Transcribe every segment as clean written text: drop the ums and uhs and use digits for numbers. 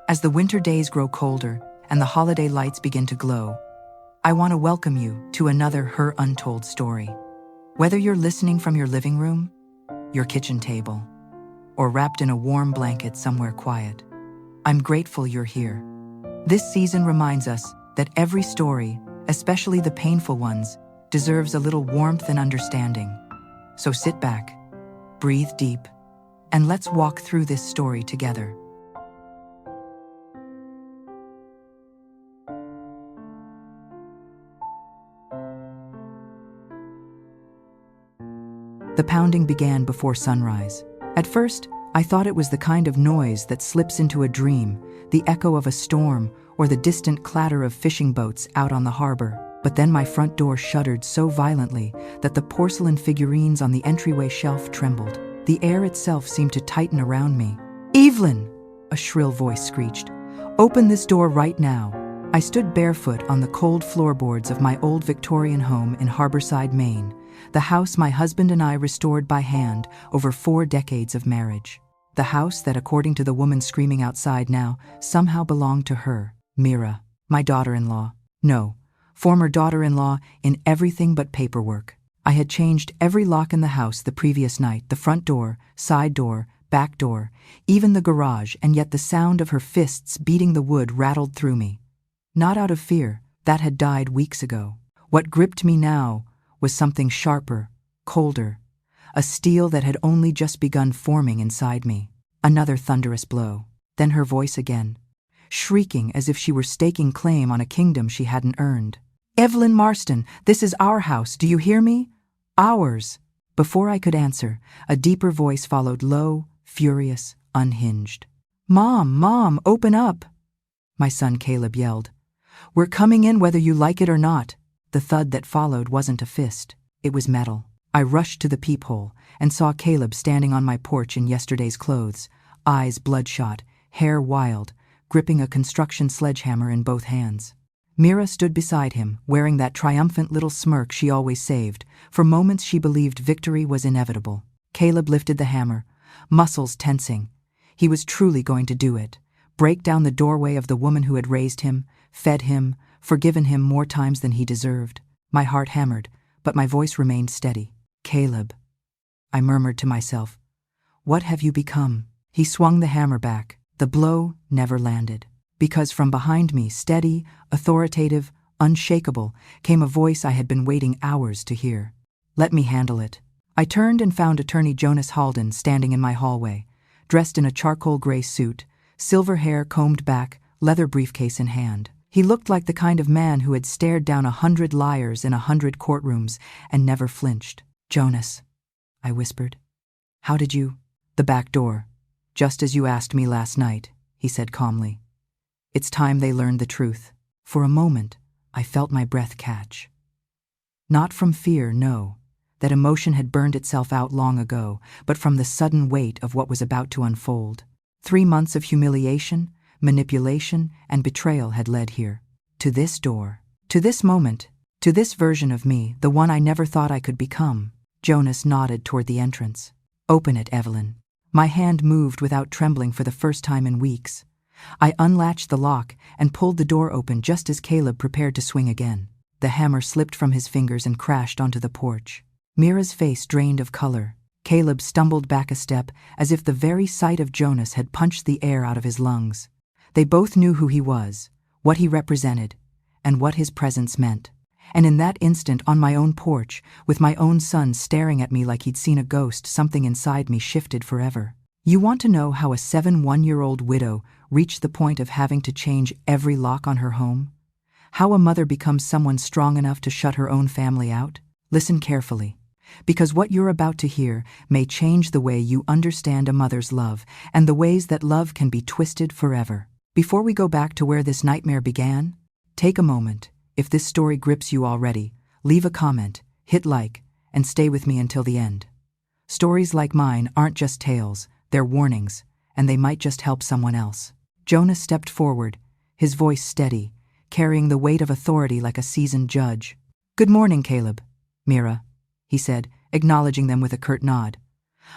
As the winter days grow colder and the holiday lights begin to glow, I want to welcome you to another Her Untold story. Whether you're listening from your living room, your kitchen table, or wrapped in a warm blanket somewhere quiet, I'm grateful you're here. This season reminds us that every story, especially the painful ones, deserves a little warmth and understanding. So sit back, breathe deep, and let's walk through this story together. The pounding began before sunrise. At first, I thought it was the kind of noise that slips into a dream, the echo of a storm, or the distant clatter of fishing boats out on the harbor. But then my front door shuddered so violently that the porcelain figurines on the entryway shelf trembled. The air itself seemed to tighten around me. "Evelyn!" a shrill voice screeched. "Open this door right now." I stood barefoot on the cold floorboards of my old Victorian home in Harborside, Maine, the house my husband and I restored by hand over 4 decades of marriage. The house that, according to the woman screaming outside now, somehow belonged to her, Mira, my daughter-in-law. No, former daughter-in-law in everything but paperwork. I had changed every lock in the house the previous night, the front door, side door, back door, even the garage, and yet the sound of her fists beating the wood rattled through me. Not out of fear, that had died weeks ago. What gripped me now was something sharper, colder, a steel that had only just begun forming inside me. Another thunderous blow. Then her voice again, shrieking as if she were staking claim on a kingdom she hadn't earned. "Evelyn Marston, this is our house, do you hear me? Ours." Before I could answer, a deeper voice followed, low, furious, unhinged. Mom, open up!" my son Caleb yelled. "We're coming in whether you like it or not." The thud that followed wasn't a fist, it was metal. I rushed to the peephole and saw Caleb standing on my porch in yesterday's clothes, eyes bloodshot, hair wild, gripping a construction sledgehammer in both hands. Mira stood beside him, wearing that triumphant little smirk she always saved. For moments she believed victory was inevitable. Caleb lifted the hammer, muscles tensing. He was truly going to do it. Break down the doorway of the woman who had raised him, fed him, forgiven him more times than he deserved. My heart hammered, but my voice remained steady. "Caleb," I murmured to myself, "what have you become?" He swung the hammer back. The blow never landed, because from behind me, steady, authoritative, unshakable, came a voice I had been waiting hours to hear. "Let me handle it." I turned and found Attorney Jonas Halden standing in my hallway, dressed in a charcoal gray suit, silver hair combed back, leather briefcase in hand. He looked like the kind of man who had stared down 100 liars in 100 courtrooms and never flinched. "Jonas," I whispered. "How did you—" "The back door. Just as you asked me last night," he said calmly. "It's time they learned the truth." For a moment, I felt my breath catch. Not from fear, no. That emotion had burned itself out long ago, but from the sudden weight of what was about to unfold. 3 months of humiliation, manipulation, and betrayal had led here. To this door. To this moment. To this version of me, the one I never thought I could become. Jonas nodded toward the entrance. "Open it, Evelyn." My hand moved without trembling for the first time in weeks. I unlatched the lock and pulled the door open just as Caleb prepared to swing again. The hammer slipped from his fingers and crashed onto the porch. Mira's face drained of color. Caleb stumbled back a step as if the very sight of Jonas had punched the air out of his lungs. They both knew who he was, what he represented, and what his presence meant. And in that instant, on my own porch, with my own son staring at me like he'd seen a ghost, something inside me shifted forever. You want to know how a 1-year-old widow reached the point of having to change every lock on her home? How a mother becomes someone strong enough to shut her own family out? Listen carefully, because what you're about to hear may change the way you understand a mother's love and the ways that love can be twisted forever. Before we go back to where this nightmare began, take a moment. If this story grips you already, leave a comment, hit like, and stay with me until the end. Stories like mine aren't just tales, they're warnings, and they might just help someone else. Jonas stepped forward, his voice steady, carrying the weight of authority like a seasoned judge. "Good morning, Caleb, Mira," he said, acknowledging them with a curt nod.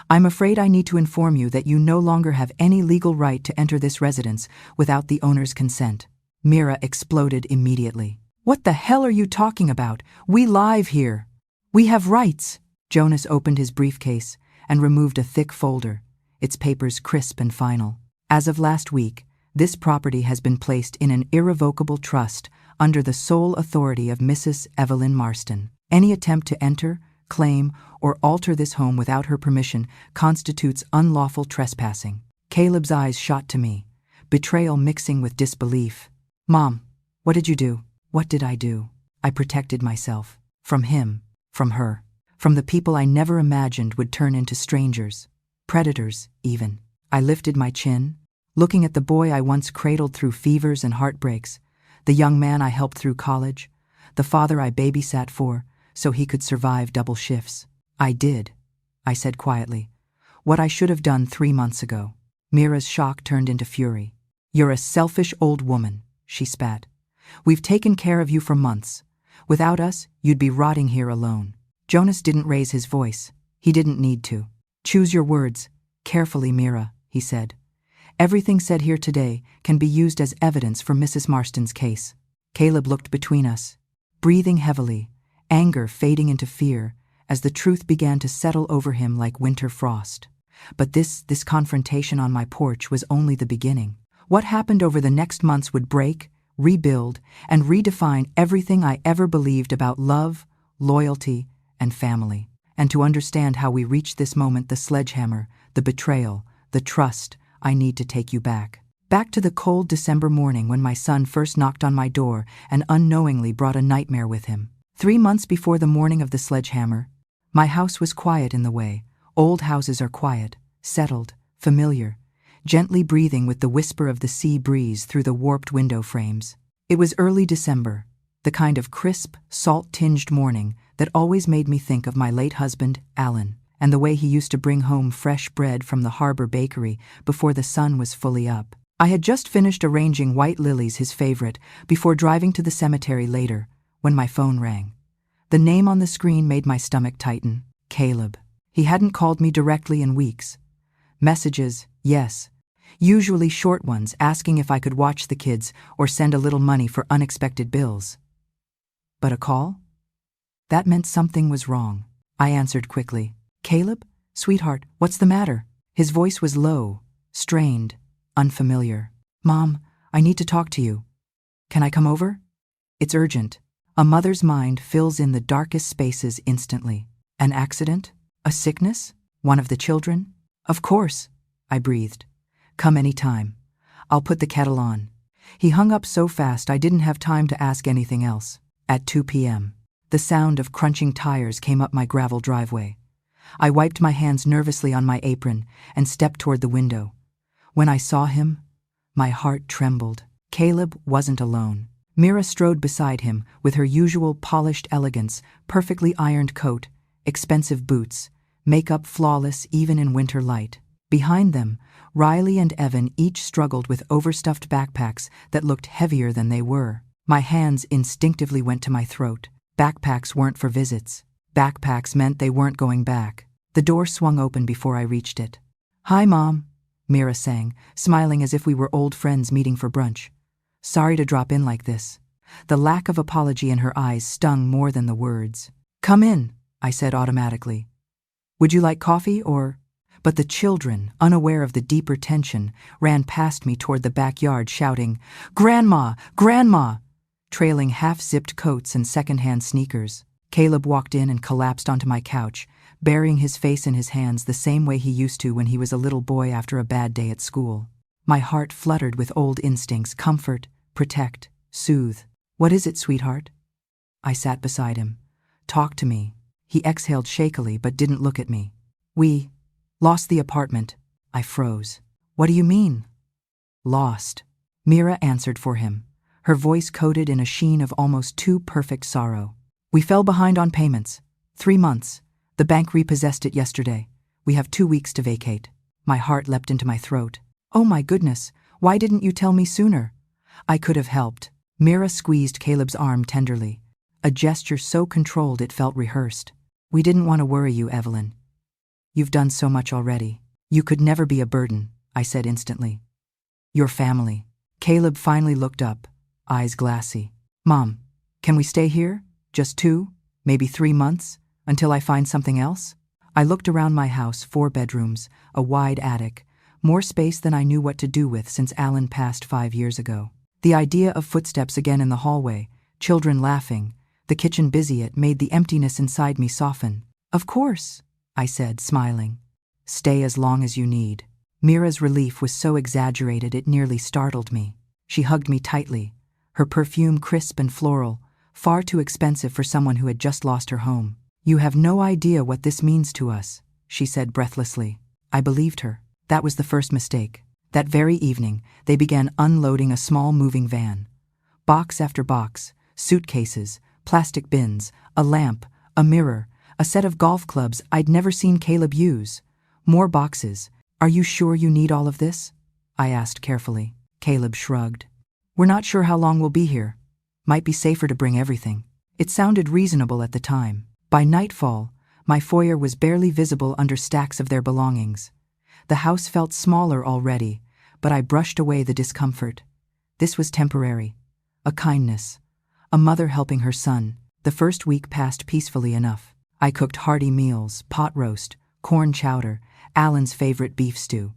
I'm afraid I need to inform you that you no longer have any legal right to enter this residence without the owner's consent. Mira exploded immediately. What the hell are you talking about? We live here. We have rights. Jonas opened his briefcase and removed a thick folder, its papers crisp and final. As of last week, this property has been placed in an irrevocable trust under the sole authority of Mrs. Evelyn Marston. Any attempt to enter, claim, or alter this home without her permission constitutes unlawful trespassing. Caleb's eyes shot to me, betrayal mixing with disbelief. Mom, what did you do? What did I do? I protected myself. From him, from her, from the people I never imagined would turn into strangers, predators even. I lifted my chin, looking at the boy I once cradled through fevers and heartbreaks, the young man I helped through college, the father I babysat for so he could survive double shifts. I did, I said quietly, what I should have done 3 months ago. Mira's shock turned into fury. You're a selfish old woman, she spat. We've taken care of you for months. Without us, you'd be rotting here alone. Jonas didn't raise his voice. He didn't need to. Choose your words carefully, Mira, he said. Everything said here today can be used as evidence for Mrs. Marston's case. Caleb looked between us, breathing heavily, anger fading into fear as the truth began to settle over him like winter frost. But this confrontation on my porch was only the beginning. What happened over the next months would break, rebuild, and redefine everything I ever believed about love, loyalty, and family. And to understand how we reached this moment, the sledgehammer, the betrayal, the trust, I need to take you back. Back to the cold December morning when my son first knocked on my door and unknowingly brought a nightmare with him. 3 months before the morning of the sledgehammer, my house was quiet in the way old houses are quiet, settled, familiar, gently breathing with the whisper of the sea breeze through the warped window frames. It was early December, the kind of crisp, salt-tinged morning that always made me think of my late husband, Alan, and the way he used to bring home fresh bread from the harbor bakery before the sun was fully up. I had just finished arranging white lilies, his favorite, before driving to the cemetery later, when my phone rang. The name on the screen made my stomach tighten. Caleb. He hadn't called me directly in weeks. Messages, yes, usually short ones asking if I could watch the kids or send a little money for unexpected bills. But a call? That meant something was wrong. I answered quickly. Caleb? Sweetheart, what's the matter? His voice was low, strained, unfamiliar. Mom, I need to talk to you. Can I come over? It's urgent. A mother's mind fills in the darkest spaces instantly. An accident? A sickness? One of the children? Of course, I breathed. Come any time. I'll put the kettle on. He hung up so fast I didn't have time to ask anything else. At 2 p.m., the sound of crunching tires came up my gravel driveway. I wiped my hands nervously on my apron and stepped toward the window. When I saw him, my heart trembled. Caleb wasn't alone. Mira strode beside him with her usual polished elegance, perfectly ironed coat, expensive boots, makeup flawless even in winter light. Behind them, Riley and Evan each struggled with overstuffed backpacks that looked heavier than they were. My hands instinctively went to my throat. Backpacks weren't for visits. Backpacks meant they weren't going back. The door swung open before I reached it. Hi, Mom, Mira sang, smiling as if we were old friends meeting for brunch. Sorry to drop in like this. The lack of apology in her eyes stung more than the words. Come in, I said automatically. Would you like coffee or... But the children, unaware of the deeper tension, ran past me toward the backyard shouting, Grandma! Grandma! Trailing half-zipped coats and second-hand sneakers. Caleb walked in and collapsed onto my couch, burying his face in his hands the same way he used to when he was a little boy after a bad day at school. My heart fluttered with old instincts: comfort, protect, soothe. What is it, sweetheart? I sat beside him. Talk to me. He exhaled shakily but didn't look at me. We lost the apartment. I froze. What do you mean? Lost. Mira answered for him, her voice coated in a sheen of almost too perfect sorrow. We fell behind on payments. 3 months. The bank repossessed it yesterday. We have 2 weeks to vacate. My heart leapt into my throat. Oh my goodness, why didn't you tell me sooner? I could have helped. Mira squeezed Caleb's arm tenderly, a gesture so controlled it felt rehearsed. We didn't want to worry you, Evelyn. You've done so much already. You could never be a burden, I said instantly. Your family. Caleb finally looked up, eyes glassy. Mom, can we stay here? Just 2, maybe 3 months, until I find something else? I looked around my house, 4 bedrooms, a wide attic, more space than I knew what to do with since Alan passed 5 years ago. The idea of footsteps again in the hallway, children laughing, the kitchen busy, it made the emptiness inside me soften. Of course, I said, smiling. Stay as long as you need. Mira's relief was so exaggerated it nearly startled me. She hugged me tightly, her perfume crisp and floral, far too expensive for someone who had just lost her home. You have no idea what this means to us, she said breathlessly. I believed her. That was the first mistake. That very evening, they began unloading a small moving van. Box after box, suitcases, plastic bins, a lamp, a mirror, a set of golf clubs I'd never seen Caleb use. More boxes. Are you sure you need all of this? I asked carefully. Caleb shrugged. We're not sure how long we'll be here. Might be safer to bring everything. It sounded reasonable at the time. By nightfall, my foyer was barely visible under stacks of their belongings. The house felt smaller already, but I brushed away the discomfort. This was temporary. A kindness. A mother helping her son. The first week passed peacefully enough. I cooked hearty meals, pot roast, corn chowder, Alan's favorite beef stew.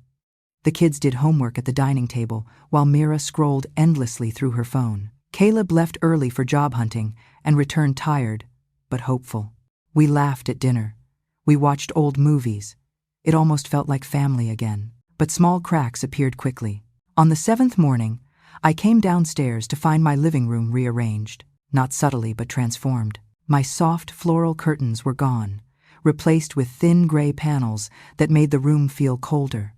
The kids did homework at the dining table, while Mira scrolled endlessly through her phone. Caleb left early for job hunting and returned tired, but hopeful. We laughed at dinner. We watched old movies. It almost felt like family again. But small cracks appeared quickly. On the 7th morning, I came downstairs to find my living room rearranged, not subtly but transformed. My soft floral curtains were gone, replaced with thin gray panels that made the room feel colder.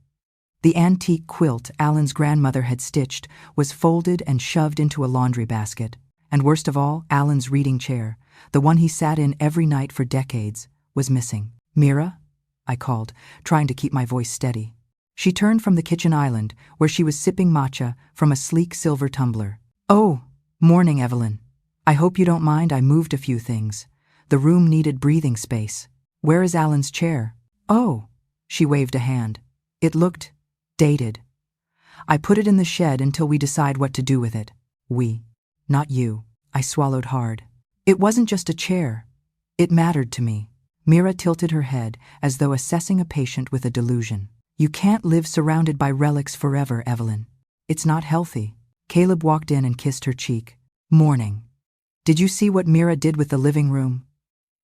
The antique quilt Alan's grandmother had stitched was folded and shoved into a laundry basket. And worst of all, Alan's reading chair, the one he sat in every night for decades, was missing. Mira? I called, trying to keep my voice steady. She turned from the kitchen island, where she was sipping matcha from a sleek silver tumbler. Oh, morning, Evelyn. I hope you don't mind, I moved a few things. The room needed breathing space. Where is Alan's chair? Oh, she waved a hand. It looked dated. I put it in the shed until we decide what to do with it. We. Not you. I swallowed hard. It wasn't just a chair. It mattered to me. Mira tilted her head as though assessing a patient with a delusion. You can't live surrounded by relics forever, Evelyn. It's not healthy. Caleb walked in and kissed her cheek. Morning. Did you see what Mira did with the living room?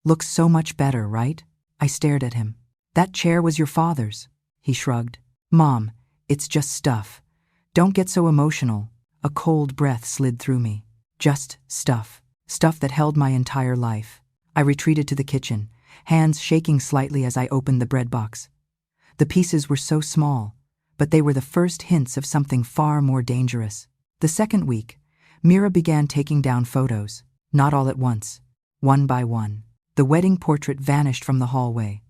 Looks so much better, right? I stared at him. That chair was your father's. He shrugged. Mom, it's just stuff. Don't get so emotional. A cold breath slid through me. Just stuff. Stuff that held my entire life. I retreated to the kitchen, hands shaking slightly as I opened the bread box. The pieces were so small, but they were the first hints of something far more dangerous. The second week, Mira began taking down photos, not all at once, one by one. The wedding portrait vanished from the hallway.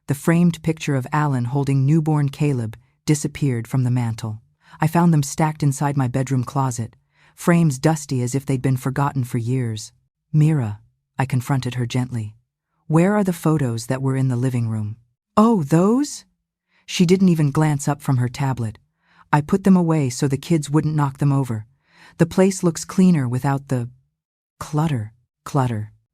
The framed picture of Alan holding newborn Caleb disappeared from the mantel. I found them stacked inside my bedroom closet, frames dusty as if they'd been forgotten for years. Mira, I confronted her gently. Where are the photos that were in the living room? Oh, those? She didn't even glance up from her tablet. I put them away so the kids wouldn't knock them over. The place looks cleaner without the clutter.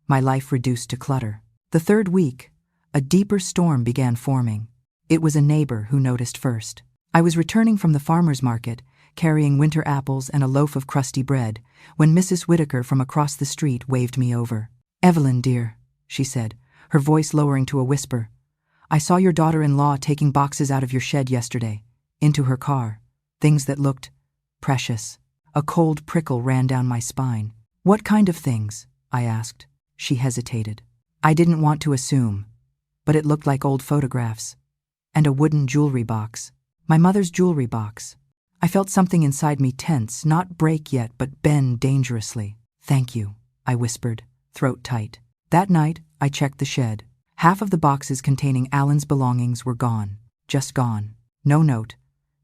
My life reduced to clutter. The third week, a deeper storm began forming. It was a neighbor who noticed first. I was returning from the farmer's market, carrying winter apples and a loaf of crusty bread, when Mrs. Whitaker from across the street waved me over. Evelyn, dear, she said, her voice lowering to a whisper. I saw your daughter-in-law taking boxes out of your shed yesterday, into her car, things that looked precious. A cold prickle ran down my spine. What kind of things? I asked. She hesitated. I didn't want to assume, but it looked like old photographs. And a wooden jewelry box. My mother's jewelry box. I felt something inside me tense, not break yet, but bend dangerously. Thank you, I whispered, throat tight. That night, I checked the shed. Half of the boxes containing Alan's belongings were gone. Just gone. No note.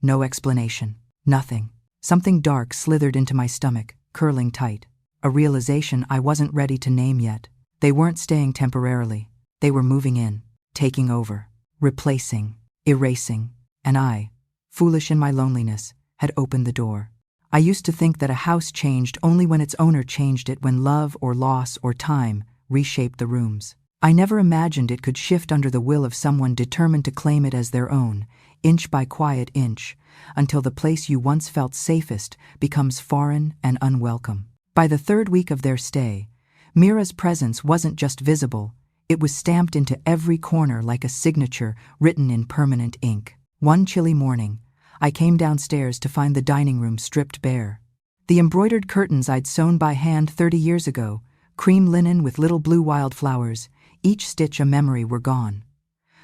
No explanation. Nothing. Something dark slithered into my stomach, curling tight. A realization I wasn't ready to name yet. They weren't staying temporarily. They were moving in, taking over. replacing, erasing, and I, foolish in my loneliness, had opened the door. I used to think that a house changed only when its owner changed it, when love or loss or time reshaped the rooms. I never imagined it could shift under the will of someone determined to claim it as their own, inch by quiet inch, until the place you once felt safest becomes foreign and unwelcome. By the third week of their stay, Mira's presence wasn't just visible, it was stamped into every corner like a signature written in permanent ink. One chilly morning, I came downstairs to find the dining room stripped bare. The embroidered curtains I'd sewn by hand 30 years ago, cream linen with little blue wildflowers, each stitch a memory, were gone.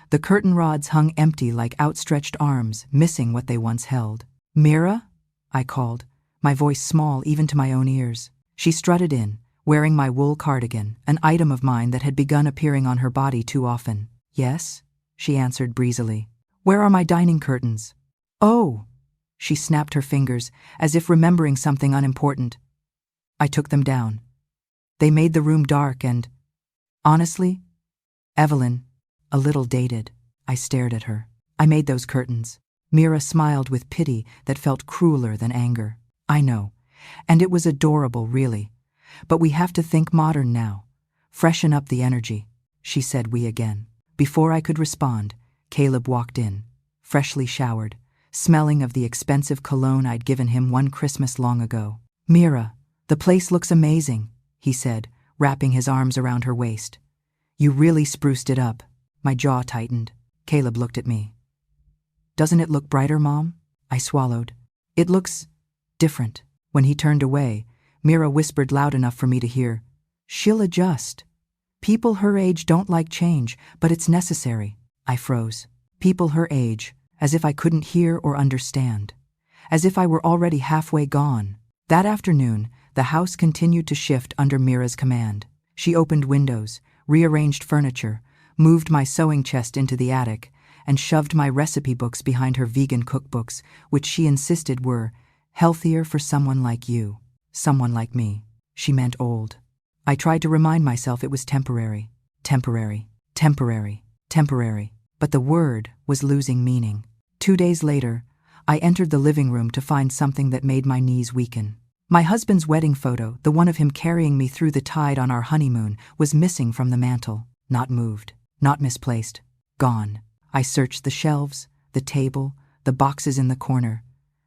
The curtain rods hung empty like outstretched arms, missing what they once held. "Mira?" I called, my voice small even to my own ears. She strutted in, wearing my wool cardigan, an item of mine that had begun appearing on her body too often. "Yes?" she answered breezily. "Where are my dining curtains?" "Oh!" She snapped her fingers, as if remembering something unimportant. "I took them down. They made the room dark and... honestly, Evelyn, a little dated." I stared at her. "I made those curtains." Mira smiled with pity that felt crueler than anger. "I know. And it was adorable, really. But we have to think modern now. Freshen up the energy," she said we again. Before I could respond, Caleb walked in, freshly showered, smelling of the expensive cologne I'd given him one Christmas long ago. "Mira, the place looks amazing," he said, wrapping his arms around her waist. "You really spruced it up." My jaw tightened. Caleb looked at me. "Doesn't it look brighter, Mom?" I swallowed. "It looks... different." When he turned away, Mira whispered loud enough for me to hear, "She'll adjust. People her age don't like change, but it's necessary." I froze. People her age, as if I couldn't hear or understand. As if I were already halfway gone. That afternoon, the house continued to shift under Mira's command. She opened windows, rearranged furniture, moved my sewing chest into the attic, and shoved my recipe books behind her vegan cookbooks, which she insisted were healthier for someone like you. Someone like me. She meant old. I tried to remind myself it was temporary. Temporary. Temporary. Temporary. But the word was losing meaning. 2 days later, I entered the living room to find something that made my knees weaken. My husband's wedding photo, the one of him carrying me through the tide on our honeymoon, was missing from the mantel. Not moved. Not misplaced. Gone. I searched the shelves, the table, the boxes in the corner.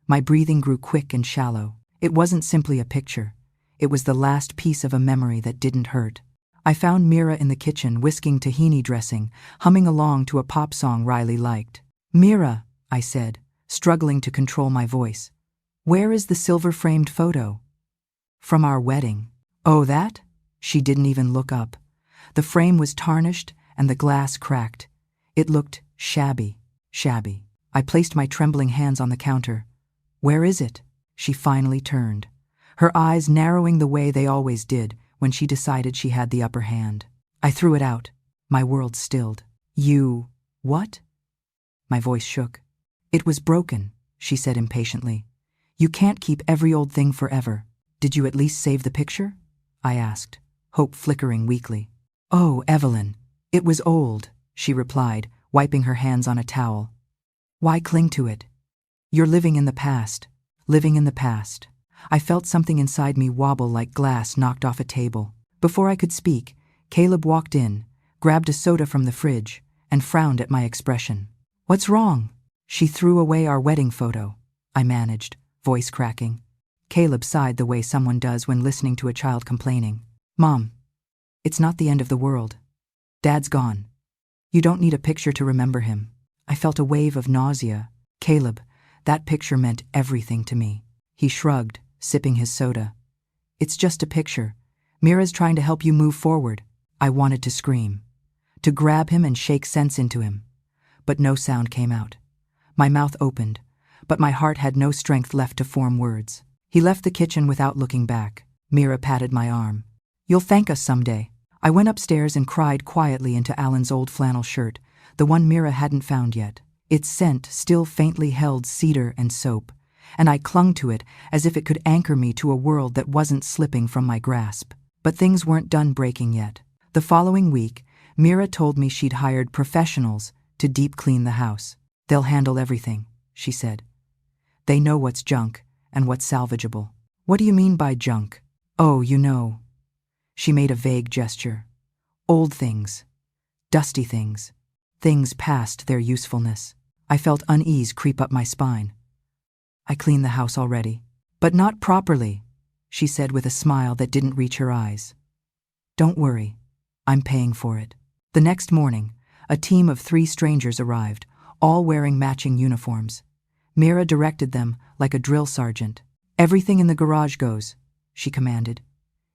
My breathing grew quick and shallow. It wasn't simply a picture. It was the last piece of a memory that didn't hurt. I found Mira in the kitchen whisking tahini dressing, humming along to a pop song Riley liked. "Mira," I said, struggling to control my voice. "Where is the silver-framed photo?" "From our wedding." "Oh, that?" She didn't even look up. The frame was tarnished and the glass cracked. It looked shabby. Shabby. I placed my trembling hands on the counter. "Where is it?" She finally turned, her eyes narrowing the way they always did when she decided she had the upper hand. I threw it out. My world stilled. "You... what?" My voice shook. "It was broken," she said impatiently. "You can't keep every old thing forever. Did you at least save the picture?" I asked, hope flickering weakly. "Oh, Evelyn, it was old," she replied, wiping her hands on a towel. "Why cling to it? You're living in the past. Living in the past." I felt something inside me wobble like glass knocked off a table. Before I could speak, Caleb walked in, grabbed a soda from the fridge, and frowned at my expression. "What's wrong?" "She threw away our wedding photo," I managed, voice cracking. Caleb sighed the way someone does when listening to a child complaining. "Mom, it's not the end of the world. Dad's gone. You don't need a picture to remember him." I felt a wave of nausea. "Caleb, that picture meant everything to me." He shrugged, sipping his soda. "It's just a picture. Mira's trying to help you move forward." I wanted to scream, to grab him and shake sense into him. But no sound came out. My mouth opened, but my heart had no strength left to form words. He left the kitchen without looking back. Mira patted my arm. "You'll thank us someday." I went upstairs and cried quietly into Alan's old flannel shirt, the one Mira hadn't found yet. Its scent still faintly held cedar and soap, and I clung to it as if it could anchor me to a world that wasn't slipping from my grasp. But things weren't done breaking yet. The following week, Mira told me she'd hired professionals to to deep clean the house. They'll handle everything, she said. They know what's junk and what's salvageable. What do you mean by junk? Oh, you know. She made a vague gesture. Old things. Dusty things. Things past their usefulness. I felt unease creep up my spine. I cleaned the house already. But not properly, she said with a smile that didn't reach her eyes. Don't worry. I'm paying for it. The next morning, a team of 3 strangers arrived, all wearing matching uniforms. Mira directed them like a drill sergeant. Everything in the garage goes, she commanded.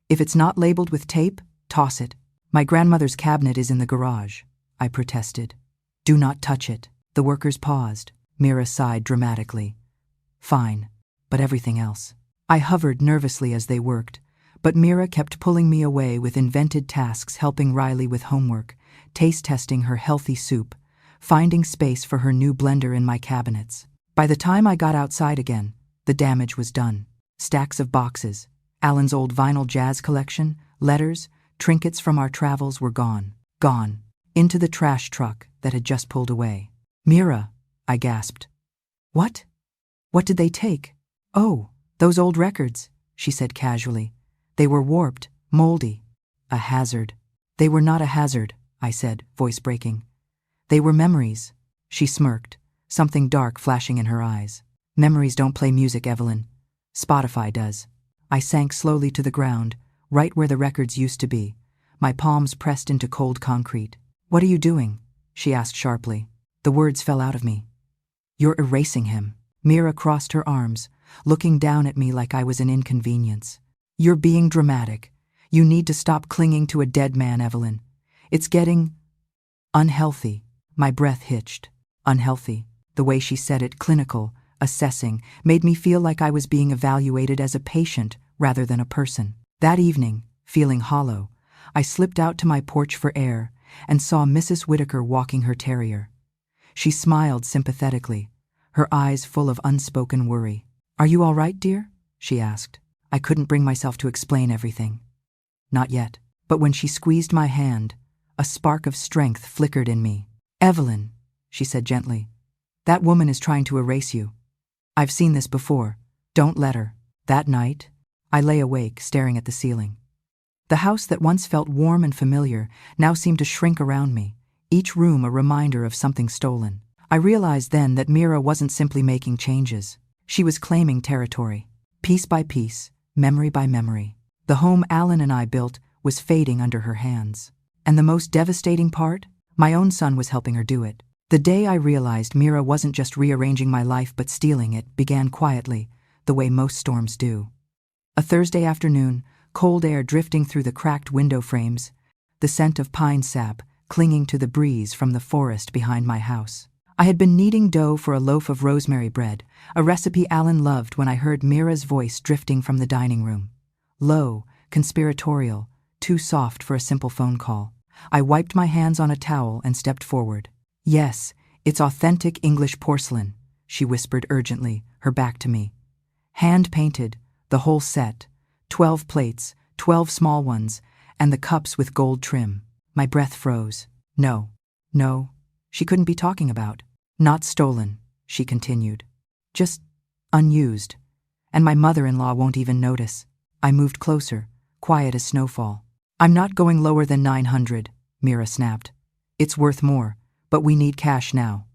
If it's not labeled with tape, toss it. My grandmother's cabinet is in the garage, I protested. Do not touch it. The workers paused. Mira sighed dramatically. Fine, but everything else. I hovered nervously as they worked, but Mira kept pulling me away with invented tasks, helping Riley with homework, taste testing her healthy soup, finding space for her new blender in my cabinets. By the time I got outside again, the damage was done. Stacks of boxes, Alan's old vinyl jazz collection, letters, trinkets from our travels were gone. Gone. Into the trash truck that had just pulled away. Mira, I gasped. What? What did they take? Oh, those old records, she said casually. They were warped, moldy. A hazard. They were not a hazard, I said, voice breaking. They were memories. She smirked, something dark flashing in her eyes. Memories don't play music, Evelyn. Spotify does. I sank slowly to the ground, right where the records used to be, my palms pressed into cold concrete. What are you doing? She asked sharply. The words fell out of me. You're erasing him. Mira crossed her arms, looking down at me like I was an inconvenience. You're being dramatic. You need to stop clinging to a dead man, Evelyn. It's getting unhealthy. My breath hitched. Unhealthy. The way she said it, clinical, assessing, made me feel like I was being evaluated as a patient rather than a person. That evening, feeling hollow, I slipped out to my porch for air and saw Mrs. Whitaker walking her terrier. She smiled sympathetically, her eyes full of unspoken worry. Are you all right, dear? She asked. I couldn't bring myself to explain everything. Not yet. But when she squeezed my hand, a spark of strength flickered in me. Evelyn, she said gently, that woman is trying to erase you. I've seen this before. Don't let her. That night, I lay awake, staring at the ceiling. The house that once felt warm and familiar now seemed to shrink around me, each room a reminder of something stolen. I realized then that Mira wasn't simply making changes. She was claiming territory. Piece by piece, memory by memory. The home Alan and I built was fading under her hands. And the most devastating part? My own son was helping her do it. The day I realized Mira wasn't just rearranging my life but stealing it began quietly, the way most storms do. A Thursday afternoon, cold air drifting through the cracked window frames, the scent of pine sap clinging to the breeze from the forest behind my house. I had been kneading dough for a loaf of rosemary bread, a recipe Alan loved, when I heard Mira's voice drifting from the dining room. Low, conspiratorial, too soft for a simple phone call. I wiped my hands on a towel and stepped forward. Yes, it's authentic English porcelain, she whispered urgently, her back to me. Hand-painted, the whole set, 12 plates, 12 small ones, and the cups with gold trim. My breath froze. No, she couldn't be talking about. Not stolen, she continued. Just unused. And my mother-in-law won't even notice. I moved closer, quiet as snowfall. I'm not going lower than 900, Mira snapped. It's worth more, but we need cash now.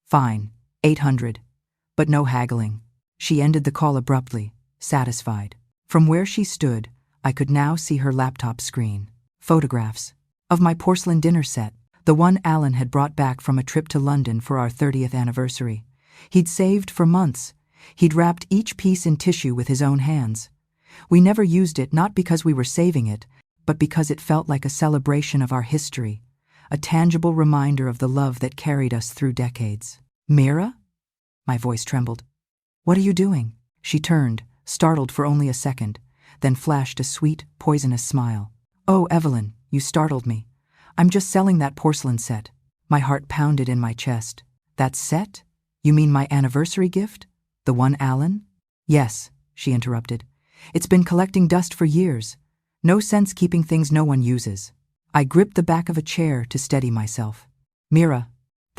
Fine, 800. But no haggling. She ended the call abruptly, satisfied. From where she stood, I could now see her laptop screen. Photographs. Of my porcelain dinner set, the one Alan had brought back from a trip to London for our 30th anniversary. He'd saved for months. He'd wrapped each piece in tissue with his own hands. We never used it, not because we were saving it, but because it felt like a celebration of our history, a tangible reminder of the love that carried us through decades. Mira? My voice trembled. What are you doing? She turned, startled for only a second, then flashed a sweet, poisonous smile. Oh, Evelyn, you startled me. I'm just selling that porcelain set. My heart pounded in my chest. That set? You mean my anniversary gift? The one Alan? Yes, she interrupted. It's been collecting dust for years. No sense keeping things no one uses. I gripped the back of a chair to steady myself. Mira,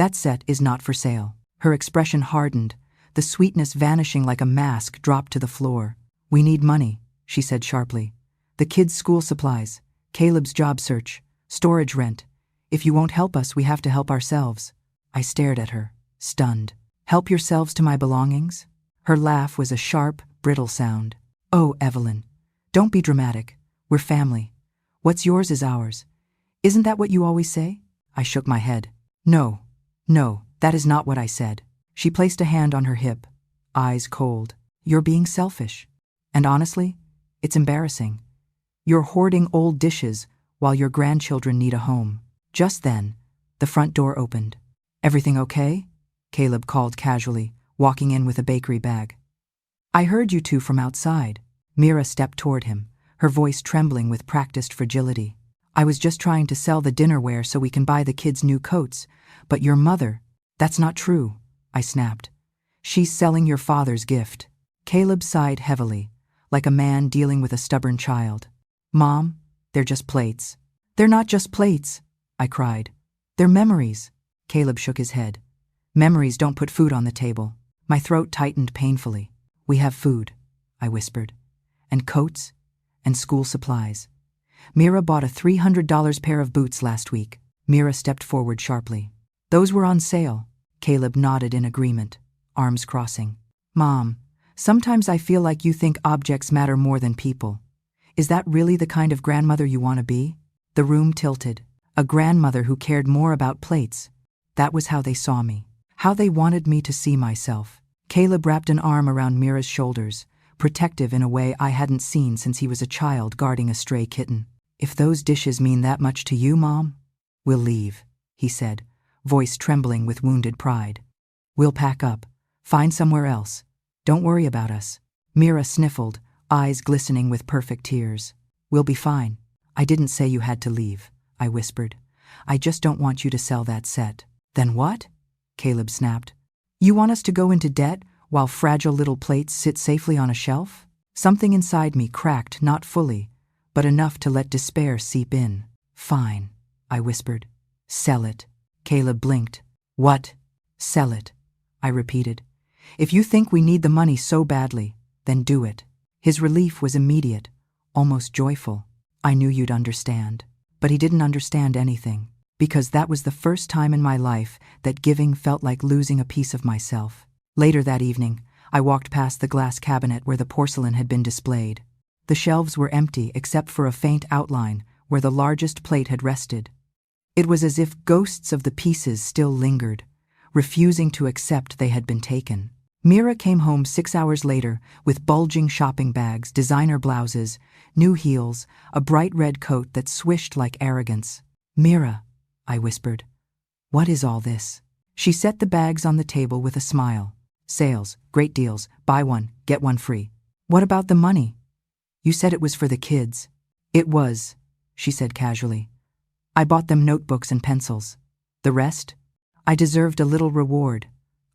That set is not for sale. Her expression hardened, the sweetness vanishing like a mask dropped to the floor. We need money, she said sharply. The kids' school supplies, Caleb's job search, storage rent. If you won't help us, we have to help ourselves. I stared at her, stunned. Help yourselves to my belongings? Her laugh was a sharp, brittle sound. Oh, Evelyn, don't be dramatic. We're family. What's yours is ours. Isn't that what you always say? I shook my head. No, that is not what I said. She placed a hand on her hip, eyes cold. You're being selfish. And honestly, it's embarrassing. You're hoarding old dishes while your grandchildren need a home. Just then, the front door opened. Everything okay? Caleb called casually, walking in with a bakery bag. I heard you two from outside. Mira stepped toward him, her voice trembling with practiced fragility. I was just trying to sell the dinnerware so we can buy the kids new coats. But your mother, that's not true, I snapped. She's selling your father's gift. Caleb sighed heavily, like a man dealing with a stubborn child. Mom, they're just plates. They're not just plates, I cried. They're memories. Caleb shook his head. Memories don't put food on the table. My throat tightened painfully. We have food, I whispered. And coats, and school supplies. Mira bought a $300 pair of boots last week. Mira stepped forward sharply. Those were on sale. Caleb nodded in agreement, arms crossing. Mom, sometimes I feel like you think objects matter more than people. Is that really the kind of grandmother you want to be? The room tilted. A grandmother who cared more about plates. That was how they saw me. How they wanted me to see myself. Caleb wrapped an arm around Mira's shoulders, protective in a way I hadn't seen since he was a child guarding a stray kitten. If those dishes mean that much to you, Mom, we'll leave, he said, voice trembling with wounded pride. We'll pack up. Find somewhere else. Don't worry about us. Mira sniffled, eyes glistening with perfect tears. We'll be fine. I didn't say you had to leave, I whispered. I just don't want you to sell that set. Then what? Caleb snapped. You want us to go into debt while fragile little plates sit safely on a shelf? Something inside me cracked, not fully, but enough to let despair seep in. Fine, I whispered. Sell it. Caleb blinked. What? Sell it, I repeated. If you think we need the money so badly, then do it. His relief was immediate, almost joyful. I knew you'd understand. But he didn't understand anything, because that was the first time in my life that giving felt like losing a piece of myself. Later that evening, I walked past the glass cabinet where the porcelain had been displayed. The shelves were empty except for a faint outline where the largest plate had rested. It was as if ghosts of the pieces still lingered, refusing to accept they had been taken. Mira came home 6 hours later with bulging shopping bags, designer blouses, new heels, a bright red coat that swished like arrogance. Mira, I whispered, what is all this? She set the bags on the table with a smile. Sales, great deals, buy one, get one free. What about the money? You said it was for the kids. It was, she said casually. I bought them notebooks and pencils. The rest? I deserved a little reward.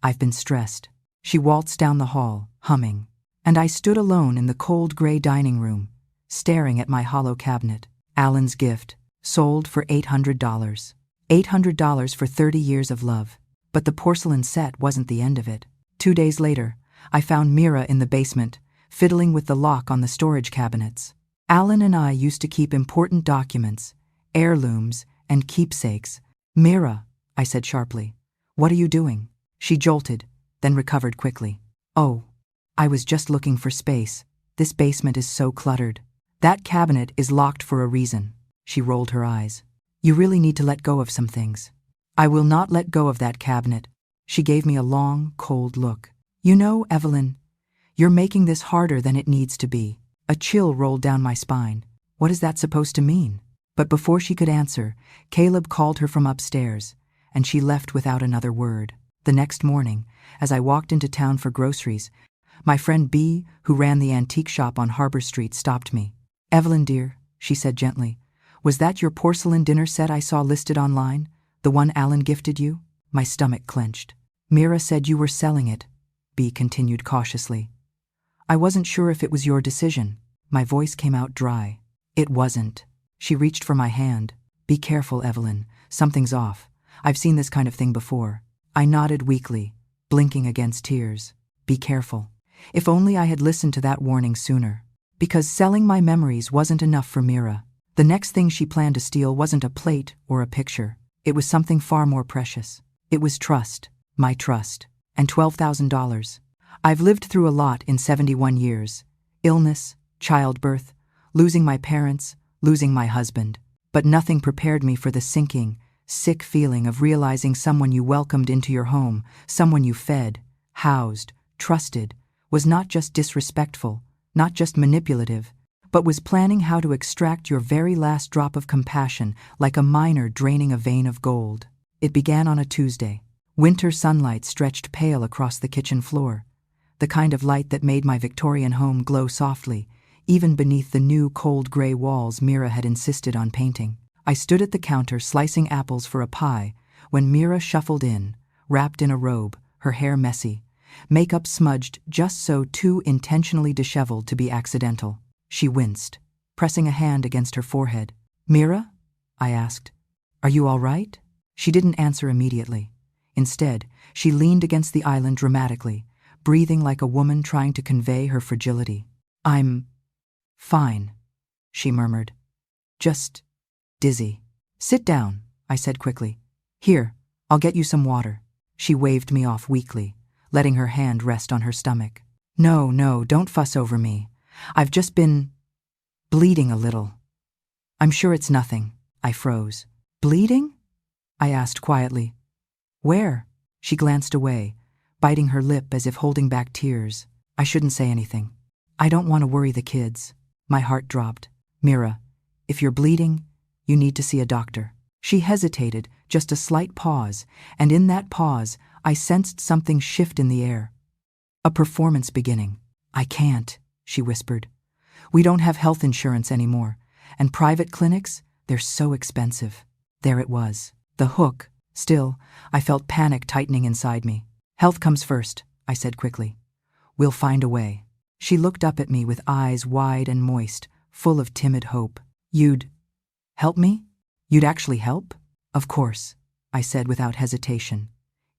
I've been stressed. She waltzed down the hall, humming, and I stood alone in the cold gray dining room, staring at my hollow cabinet. Alan's gift, sold for $800. $800 for 30 years of love. But the porcelain set wasn't the end of it. 2 days later, I found Mira in the basement, fiddling with the lock on the storage cabinets. Alan and I used to keep important documents, heirlooms, and keepsakes. Mira, I said sharply, what are you doing? She jolted, then recovered quickly. Oh, I was just looking for space. This basement is so cluttered. That cabinet is locked for a reason. She rolled her eyes. You really need to let go of some things. I will not let go of that cabinet. She gave me a long, cold look. You know, Evelyn, you're making this harder than it needs to be. A chill rolled down my spine. What is that supposed to mean? But before she could answer, Caleb called her from upstairs, and she left without another word. The next morning, as I walked into town for groceries, my friend B, who ran the antique shop on Harbor Street, stopped me. Evelyn, dear, she said gently, was that your porcelain dinner set I saw listed online? The one Alan gifted you? My stomach clenched. Mira said you were selling it, B continued cautiously. I wasn't sure if it was your decision. My voice came out dry. It wasn't. She reached for my hand. Be careful, Evelyn. Something's off. I've seen this kind of thing before. I nodded weakly, blinking against tears. Be careful. If only I had listened to that warning sooner. Because selling my memories wasn't enough for Mira. The next thing she planned to steal wasn't a plate or a picture. It was something far more precious. It was trust, my trust, and $12,000. I've lived through a lot in 71 years. Illness, childbirth, losing my parents, losing my husband. But nothing prepared me for the sinking, sick feeling of realizing someone you welcomed into your home, someone you fed, housed, trusted, was not just disrespectful, not just manipulative, but was planning how to extract your very last drop of compassion like a miner draining a vein of gold. It began on a Tuesday. Winter sunlight stretched pale across the kitchen floor, the kind of light that made my Victorian home glow softly, even beneath the new cold gray walls Mira had insisted on painting. I stood at the counter slicing apples for a pie when Mira shuffled in, wrapped in a robe, her hair messy, makeup smudged just so too intentionally disheveled to be accidental. She winced, pressing a hand against her forehead. "Mira?" I asked. "Are you all right?" She didn't answer immediately. Instead, she leaned against the island dramatically, breathing like a woman trying to convey her fragility. "I'm fine," she murmured. "Just dizzy." "Sit down," I said quickly. "Here, I'll get you some water." She waved me off weakly, letting her hand rest on her stomach. No, don't fuss over me. I've just been bleeding a little." "I'm sure it's nothing." I froze. "Bleeding?" I asked quietly. "Where?" She glanced away, biting her lip as if holding back tears. "I shouldn't say anything. I don't want to worry the kids." My heart dropped. "Mira, if you're bleeding, you need to see a doctor." She hesitated, just a slight pause, and in that pause, I sensed something shift in the air. A performance beginning. "I can't," she whispered. "We don't have health insurance anymore, and private clinics, they're so expensive." There it was. The hook. Still, I felt panic tightening inside me. "Health comes first," I said quickly. "We'll find a way." She looked up at me with eyes wide and moist, full of timid hope. "You'd help me? You'd actually help?" "Of course," I said without hesitation.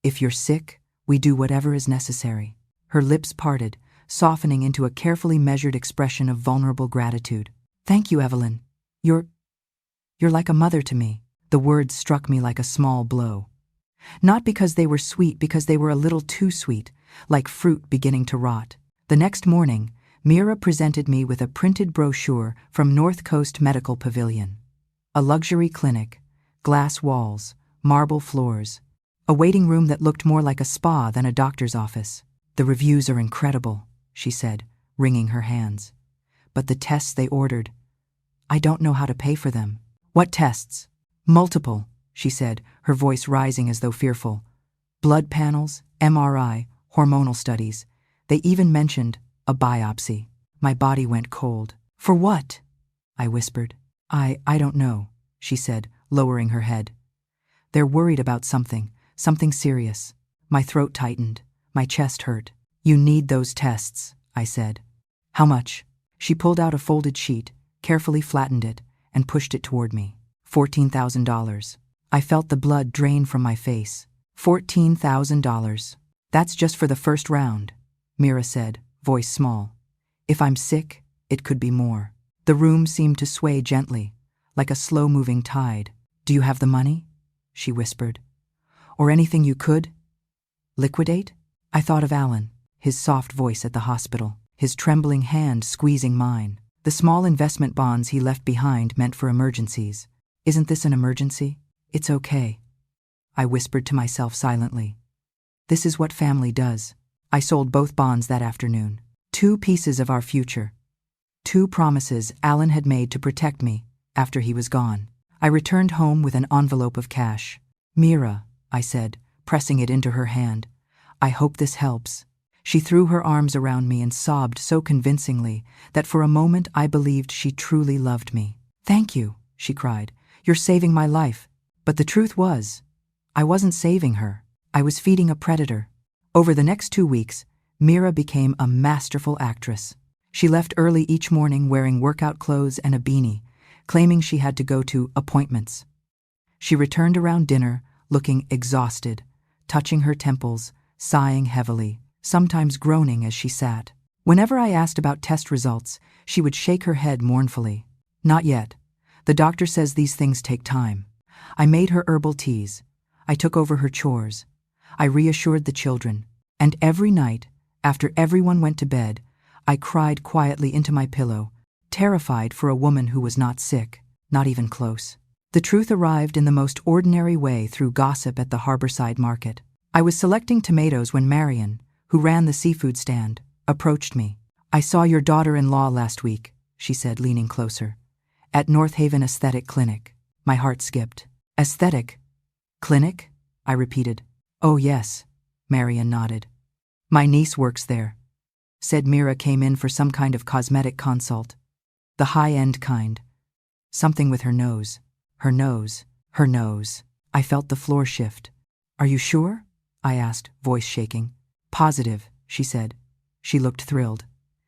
"If you're sick, we do whatever is necessary." Her lips parted, softening into a carefully measured expression of vulnerable gratitude. "Thank you, Evelyn. You're like a mother to me." The words struck me like a small blow. Not because they were sweet, because they were a little too sweet, like fruit beginning to rot. The next morning, Mira presented me with a printed brochure from North Coast Medical Pavilion. A luxury clinic, glass walls, marble floors, a waiting room that looked more like a spa than a doctor's office. "The reviews are incredible," she said, wringing her hands. "But the tests they ordered, I don't know how to pay for them." "What tests?" "Multiple," she said, her voice rising as though fearful. "Blood panels, MRI, hormonal studies. They even mentioned a biopsy." My body went cold. "For what?" I whispered. I don't know," she said, lowering her head. "They're worried about something serious." My throat tightened. My chest hurt. "You need those tests," I said. "How much?" She pulled out a folded sheet, carefully flattened it, and pushed it toward me. $14,000. I felt the blood drain from my face. $14,000. "That's just for the first round," Mira said, voice small. "If I'm sick, it could be more." The room seemed to sway gently, like a slow-moving tide. "Do you have the money?" she whispered. "Or anything you could liquidate?" I thought of Alan, his soft voice at the hospital, his trembling hand squeezing mine. The small investment bonds he left behind meant for emergencies. "Isn't this an emergency?" "It's okay," I whispered to myself silently. "This is what family does." I sold both bonds that afternoon. 2 pieces of our future. 2 promises Alan had made to protect me after he was gone. I returned home with an envelope of cash. "Mira," I said, pressing it into her hand, "I hope this helps." She threw her arms around me and sobbed so convincingly that for a moment I believed she truly loved me. "Thank you," she cried. "You're saving my life." But the truth was, I wasn't saving her. I was feeding a predator. Over the next 2 weeks, Mira became a masterful actress. She left early each morning wearing workout clothes and a beanie, claiming she had to go to appointments. She returned around dinner, looking exhausted, touching her temples, sighing heavily, sometimes groaning as she sat. Whenever I asked about test results, she would shake her head mournfully. Not yet. The doctor says these things take time. I made her herbal teas. I took over her chores. I reassured the children. And every night, after everyone went to bed, I cried quietly into my pillow, terrified for a woman who was not sick, not even close. The truth arrived in the most ordinary way through gossip at the harborside market. I was selecting tomatoes when Marion, who ran the seafood stand, approached me. "I saw your daughter-in-law last week," she said, leaning closer. "At North Haven Aesthetic Clinic." My heart skipped. "Aesthetic Clinic?" I repeated. "Oh yes," Marion nodded. "My niece works there," said Mira. Came in for some kind of cosmetic consult. The high-end kind. Something with her nose. Her nose. Her nose. I felt the floor shift. "Are you sure?" I asked, voice shaking. "Positive," she said. She looked thrilled.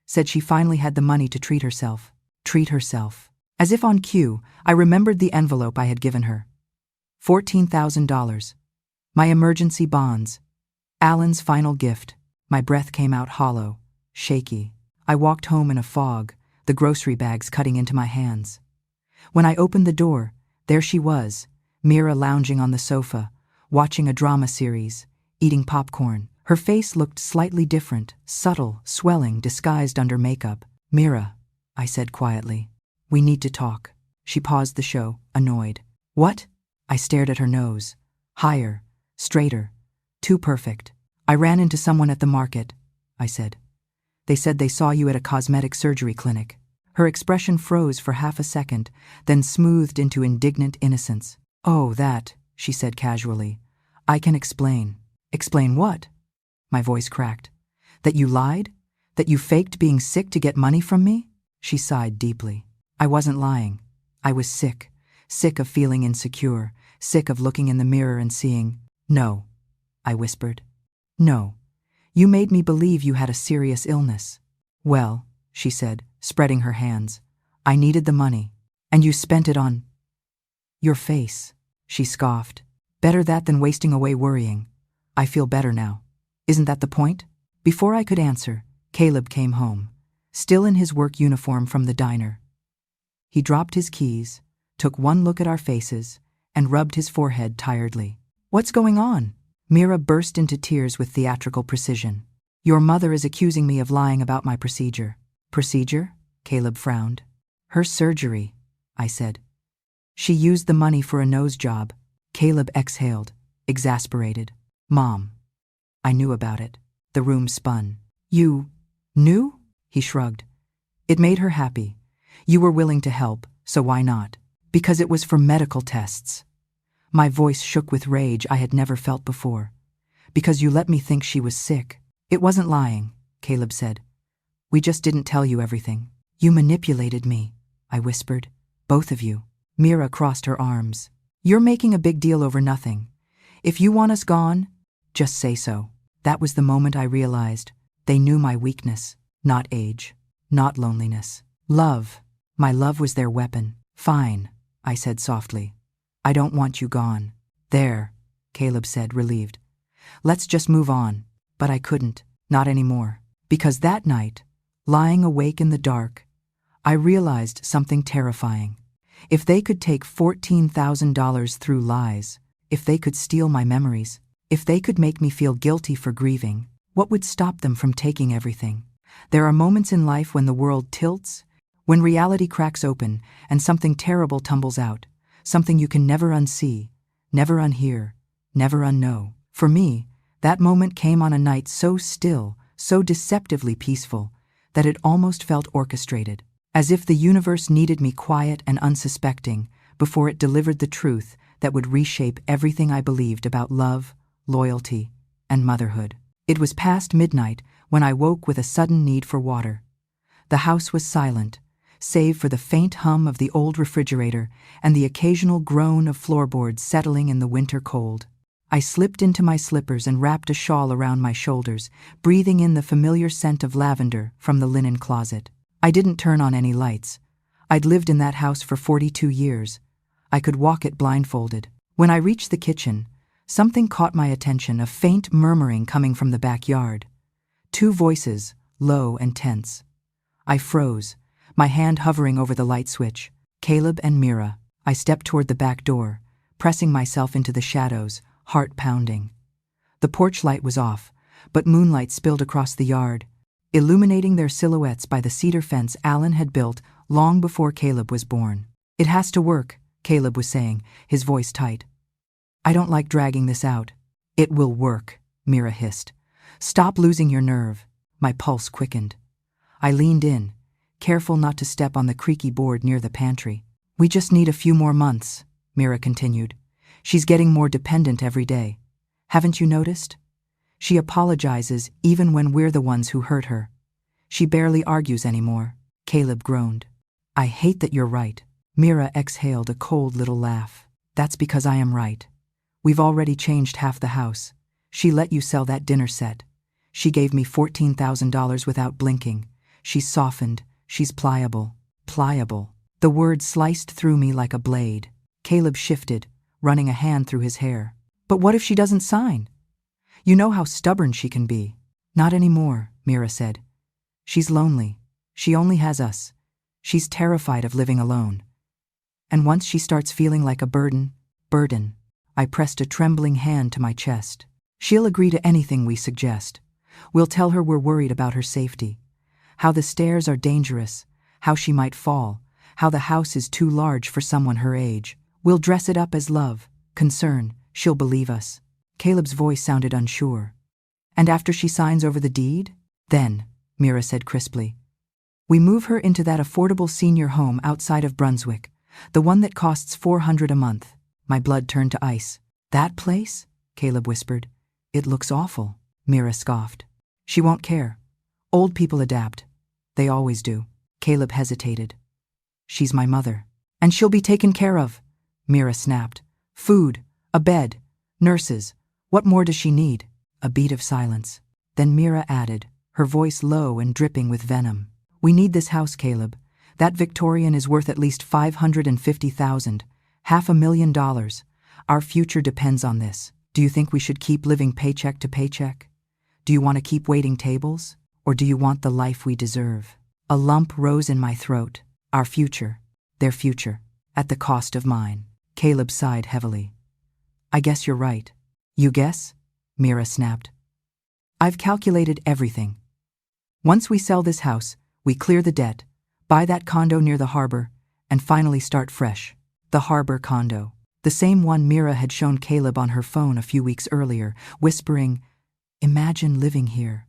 Said she finally had the money to treat herself. Treat herself. As if on cue, I remembered the envelope I had given her. $14,000. My emergency bonds. Alan's final gift. My breath came out hollow, shaky. I walked home in a fog, the grocery bags cutting into my hands. When I opened the door, there she was, Mira lounging on the sofa, watching a drama series, eating popcorn. Her face looked slightly different, subtle, swelling, disguised under makeup. "Mira," I said quietly. "We need to talk." She paused the show, annoyed. "What?" I stared at her nose. Higher, straighter, too perfect. "I ran into someone at the market," I said. "They said they saw you at a cosmetic surgery clinic." Her expression froze for half a second, then smoothed into indignant innocence. "Oh, that," she said casually. "I can explain." "Explain what?" My voice cracked. "That you lied? That you faked being sick to get money from me?" She sighed deeply. "I wasn't lying. I was sick. Sick of feeling insecure. Sick of looking in the mirror and seeing—" "No," I whispered. "No. You made me believe you had a serious illness." "Well," she said, spreading her hands, "I needed the money. And you spent it on—" "Your face," she scoffed. "Better that than wasting away worrying. I feel better now. Isn't that the point?" Before I could answer, Caleb came home, still in his work uniform from the diner. He dropped his keys, took one look at our faces, and rubbed his forehead tiredly. "What's going on?" Mira burst into tears with theatrical precision. "Your mother is accusing me of lying about my procedure." "Procedure?" Caleb frowned. "Her surgery," I said. "She used the money for a nose job." Caleb exhaled, exasperated. "Mom, I knew about it." The room spun. "You knew?" He shrugged. "It made her happy. You were willing to help, so why not?" "Because it was for medical tests." My voice shook with rage I had never felt before. "Because you let me think she was sick." "It wasn't lying," Caleb said. "We just didn't tell you everything." "You manipulated me," I whispered. "Both of you." Mira crossed her arms. "You're making a big deal over nothing. If you want us gone, just say so." That was the moment I realized they knew my weakness, not age, not loneliness. Love. My love was their weapon. "Fine," I said softly. "I don't want you gone." "There," Caleb said, relieved. "Let's just move on." But I couldn't, not anymore. Because that night, lying awake in the dark, I realized something terrifying. If they could take $14,000 through lies, if they could steal my memories, if they could make me feel guilty for grieving, what would stop them from taking everything? There are moments in life when the world tilts, when reality cracks open and something terrible tumbles out, something you can never unsee, never unhear, never unknow. For me, that moment came on a night so still, so deceptively peaceful, that it almost felt orchestrated, as if the universe needed me quiet and unsuspecting before it delivered the truth that would reshape everything I believed about love, loyalty, and motherhood. It was past midnight when I woke with a sudden need for water. The house was silent, save for the faint hum of the old refrigerator and the occasional groan of floorboards settling in the winter cold. I slipped into my slippers and wrapped a shawl around my shoulders, breathing in the familiar scent of lavender from the linen closet. I didn't turn on any lights. I'd lived in that house for 42 years. I could walk it blindfolded. When I reached the kitchen, Something caught my attention, a faint murmuring coming from the backyard. Two voices, low and tense. I froze, my hand hovering over the light switch. Caleb and Mira. I stepped toward the back door, pressing myself into the shadows, heart pounding. The porch light was off, but moonlight spilled across the yard, illuminating their silhouettes by the cedar fence Alan had built long before Caleb was born. "It has to work," Caleb was saying, his voice tight. "I don't like dragging this out." "It will work," Mira hissed. "Stop losing your nerve." My pulse quickened. I leaned in, careful not to step on the creaky board near the pantry. "We just need a few more months," Mira continued. "She's getting more dependent every day. Haven't you noticed? She apologizes even when we're the ones who hurt her. She barely argues anymore." Caleb groaned. "I hate that you're right." Mira exhaled a cold little laugh. "That's because I am right. We've already changed half the house. She let you sell that dinner set. She gave me $14,000 without blinking. She's softened. She's pliable." Pliable. The word sliced through me like a blade. Caleb shifted, running a hand through his hair. "But what if she doesn't sign? You know how stubborn she can be." "Not anymore," Mira said. "She's lonely. She only has us. She's terrified of living alone. And once she starts feeling like a burden. I pressed a trembling hand to my chest. "She'll agree to anything we suggest. We'll tell her we're worried about her safety. How the stairs are dangerous. How she might fall. How the house is too large for someone her age. We'll dress it up as love, concern. She'll believe us." Caleb's voice sounded unsure. "And after she signs over the deed?" "Then," Mira said crisply, "we move her into that affordable senior home outside of Brunswick, the one that costs $400 a month." My blood turned to ice. "That place?" Caleb whispered. "It looks awful," Mira scoffed. "She won't care. Old people adapt. They always do." Caleb hesitated. "She's my mother. And she'll be taken care of," Mira snapped. "Food, a bed, nurses. What more does she need?" A beat of silence. Then Mira added, her voice low and dripping with venom. "We need this house, Caleb. That Victorian is worth at least $550,000, $500,000. Our future depends on this. Do you think we should keep living paycheck to paycheck? Do you want to keep waiting tables? Or do you want the life we deserve?" A lump rose in my throat. Our future, their future, at the cost of mine. Caleb sighed heavily. "I guess you're right." "You guess?" Mira snapped. "I've calculated everything. Once we sell this house, we clear the debt, buy that condo near the harbor, and finally start fresh." The harbor condo. The same one Mira had shown Caleb on her phone a few weeks earlier, whispering, "Imagine living here,"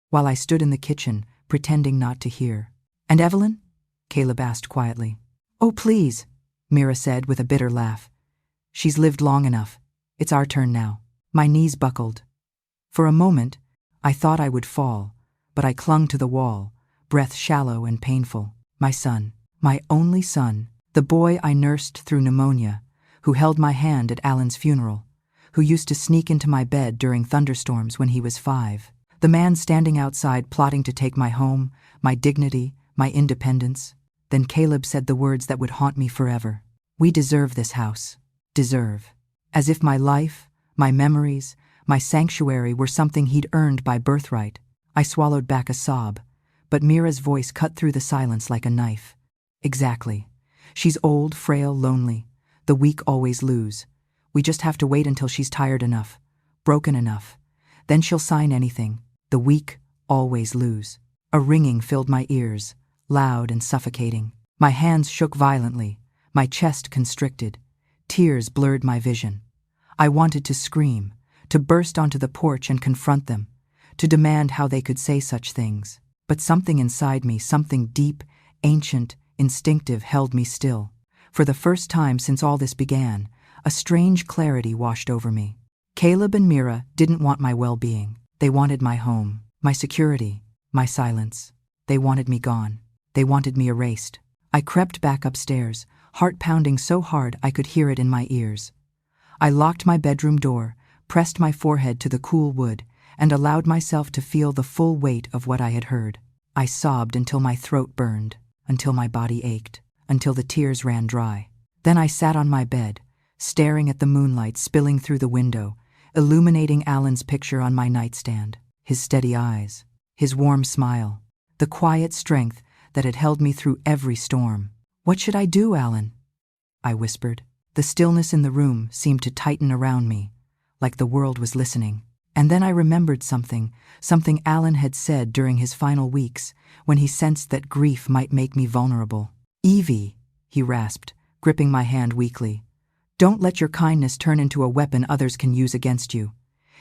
while I stood in the kitchen, pretending not to hear. "And Evelyn?" Caleb asked quietly. "Oh, please," Mira said with a bitter laugh. "She's lived long enough. It's our turn now." My knees buckled. For a moment, I thought I would fall, but I clung to the wall, breath shallow and painful. My son, my only son, the boy I nursed through pneumonia, who held my hand at Alan's funeral, who used to sneak into my bed during thunderstorms when he was 5. The man standing outside plotting to take my home, my dignity, my independence. Then Caleb said the words that would haunt me forever. "We deserve this house. Deserve." As if my life, my memories, my sanctuary were something he'd earned by birthright. I swallowed back a sob, but Mira's voice cut through the silence like a knife. "Exactly. She's old, frail, lonely. The weak always lose. We just have to wait until she's tired enough, broken enough. Then she'll sign anything. The weak always lose." A ringing filled my ears, loud and suffocating. My hands shook violently, my chest constricted. Tears blurred my vision. I wanted to scream, to burst onto the porch and confront them, to demand how they could say such things. But something inside me, something deep, ancient, instinctive, held me still. For the first time since all this began, a strange clarity washed over me. Caleb and Mira didn't want my well-being. They wanted my home, my security, my silence. They wanted me gone. They wanted me erased. I crept back upstairs, heart pounding so hard I could hear it in my ears. I locked my bedroom door, pressed my forehead to the cool wood, and allowed myself to feel the full weight of what I had heard. I sobbed until my throat burned, until my body ached, until the tears ran dry. Then I sat on my bed, staring at the moonlight spilling through the window, illuminating Alan's picture on my nightstand. His steady eyes, his warm smile, the quiet strength that had held me through every storm. "What should I do, Alan?" I whispered. The stillness in the room seemed to tighten around me, like the world was listening. And then I remembered something Alan had said during his final weeks, when he sensed that grief might make me vulnerable. "Evie," he rasped, gripping my hand weakly, "don't let your kindness turn into a weapon others can use against you.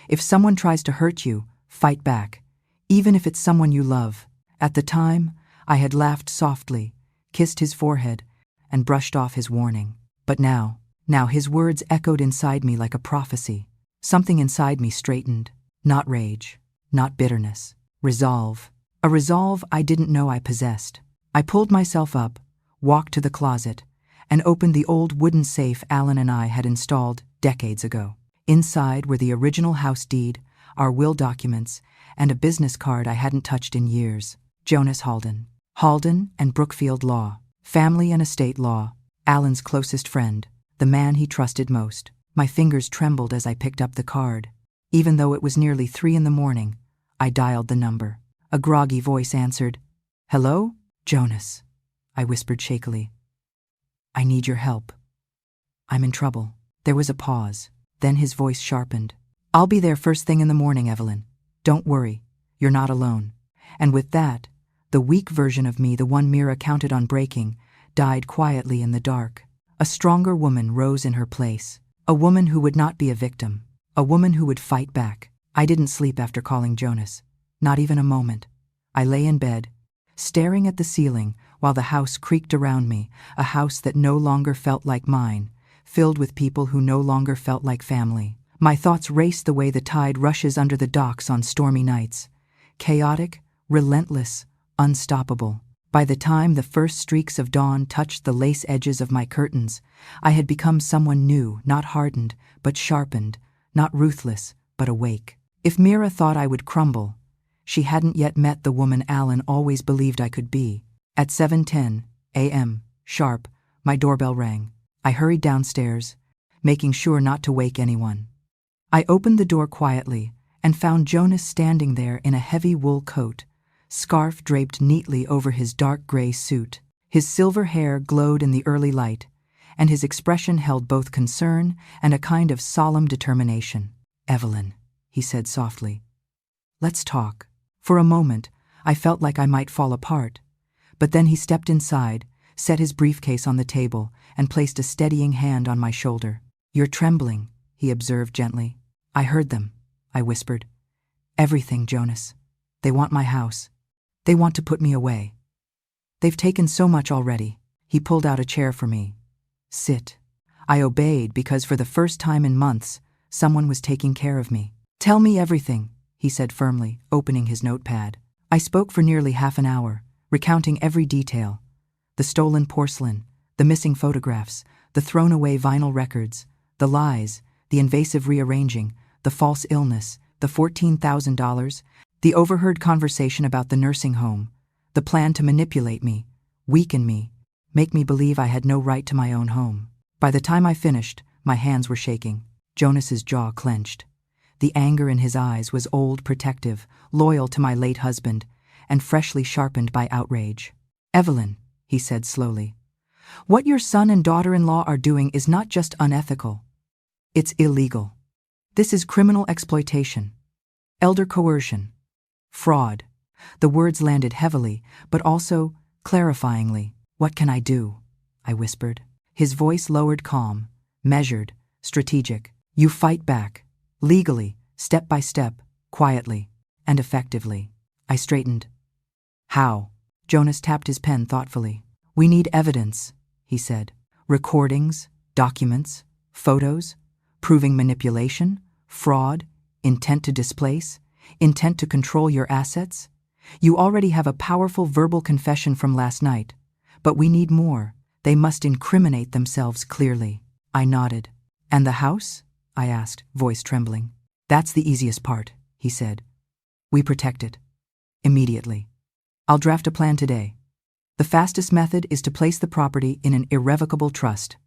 If someone tries to hurt you, fight back, even if it's someone you love." At the time, I had laughed softly, kissed his forehead, and brushed off his warning. But now his words echoed inside me like a prophecy. Something inside me straightened. Not rage, not bitterness. Resolve. A resolve I didn't know I possessed. I pulled myself up, walked to the closet, and opened the old wooden safe Alan and I had installed decades ago. Inside were the original house deed, our will documents, and a business card I hadn't touched in years. Jonas Halden. Halden and Brookfield Law. Family and estate law. Alan's closest friend. The man he trusted most. My fingers trembled as I picked up the card. Even though it was nearly 3 a.m, I dialed the number. A groggy voice answered. "Hello? Jonas," I whispered shakily. "I need your help. I'm in trouble." There was a pause. Then his voice sharpened. "I'll be there first thing in the morning, Evelyn. Don't worry. You're not alone." And with that, the weak version of me, the one Mira counted on breaking, died quietly in the dark. A stronger woman rose in her place. A woman who would not be a victim. A woman who would fight back. I didn't sleep after calling Jonas. Not even a moment. I lay in bed, staring at the ceiling while the house creaked around me, a house that no longer felt like mine, filled with people who no longer felt like family. My thoughts raced the way the tide rushes under the docks on stormy nights. Chaotic, relentless, unstoppable. By the time the first streaks of dawn touched the lace edges of my curtains, I had become someone new, not hardened, but sharpened, not ruthless, but awake. If Mira thought I would crumble, she hadn't yet met the woman Alan always believed I could be. At 7:10 a.m., sharp, my doorbell rang. I hurried downstairs, making sure not to wake anyone. I opened the door quietly and found Jonas standing there in a heavy wool coat, scarf draped neatly over his dark gray suit. His silver hair glowed in the early light, and his expression held both concern and a kind of solemn determination. "Evelyn," he said softly, "let's talk." For a moment, I felt like I might fall apart, but then he stepped inside, set his briefcase on the table, and placed a steadying hand on my shoulder. "You're trembling," he observed gently. "I heard them," I whispered. "Everything, Jonas. They want my house. They want to put me away. They've taken so much already." He pulled out a chair for me. "Sit." I obeyed because for the first time in months, someone was taking care of me. "Tell me everything," he said firmly, opening his notepad. I spoke for nearly half an hour, recounting every detail. The stolen porcelain, the missing photographs, the thrown-away vinyl records, the lies, the invasive rearranging, the false illness, the $14,000, the overheard conversation about the nursing home, the plan to manipulate me, weaken me, make me believe I had no right to my own home. By the time I finished, my hands were shaking. Jonas's jaw clenched. The anger in his eyes was old, protective, loyal to my late husband, and freshly sharpened by outrage. "Evelyn," he said slowly, "what your son and daughter-in-law are doing is not just unethical. It's illegal. This is criminal exploitation, elder coercion, fraud." The words landed heavily, but also clarifyingly. "What can I do?" I whispered. His voice lowered, calm, measured, strategic. "You fight back, legally, step by step, quietly, and effectively." I straightened. "How?" Jonas tapped his pen thoughtfully. "We need evidence," he said. "Recordings, documents, photos, proving manipulation, fraud, intent to displace, intent to control your assets. You already have a powerful verbal confession from last night, but we need more. They must incriminate themselves clearly." I nodded. "And the house?" I asked, voice trembling. "That's the easiest part," he said. "We protect it. Immediately. I'll draft a plan today. The fastest method is to place the property in an irrevocable trust.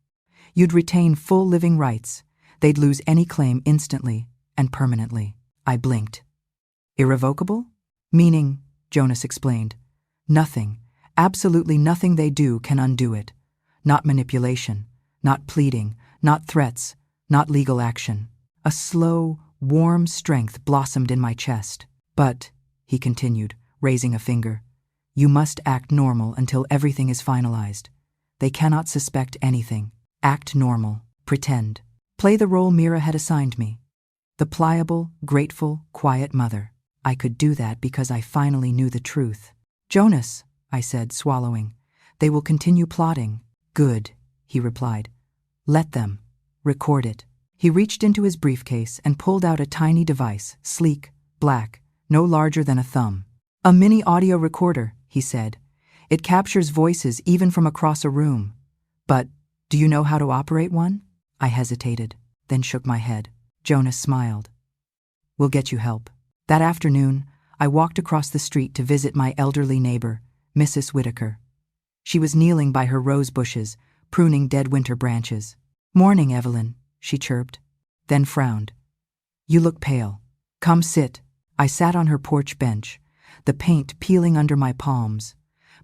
You'd retain full living rights. They'd lose any claim instantly, and permanently. I blinked. Irrevocable? Meaning, Jonas explained. Nothing, absolutely nothing they do can undo it. Not manipulation, not pleading, not threats, not legal action. A slow, warm strength blossomed in my chest. But, he continued, raising a finger, you must act normal until everything is finalized. They cannot suspect anything. Act normal. Pretend. Play the role Mira had assigned me. The pliable, grateful, quiet mother. I could do that because I finally knew the truth. Jonas, I said, swallowing. They will continue plotting. Good, he replied. Let them. Record it. He reached into his briefcase and pulled out a tiny device, sleek, black, no larger than a thumb. A mini audio recorder, he said. It captures voices even from across a room. But, do you know how to operate one? I hesitated, then shook my head. Jonas smiled. We'll get you help. That afternoon, I walked across the street to visit my elderly neighbor, Mrs. Whitaker. She was kneeling by her rose bushes, pruning dead winter branches. Morning, Evelyn, she chirped, then frowned. You look pale. Come sit. I sat on her porch bench, the paint peeling under my palms.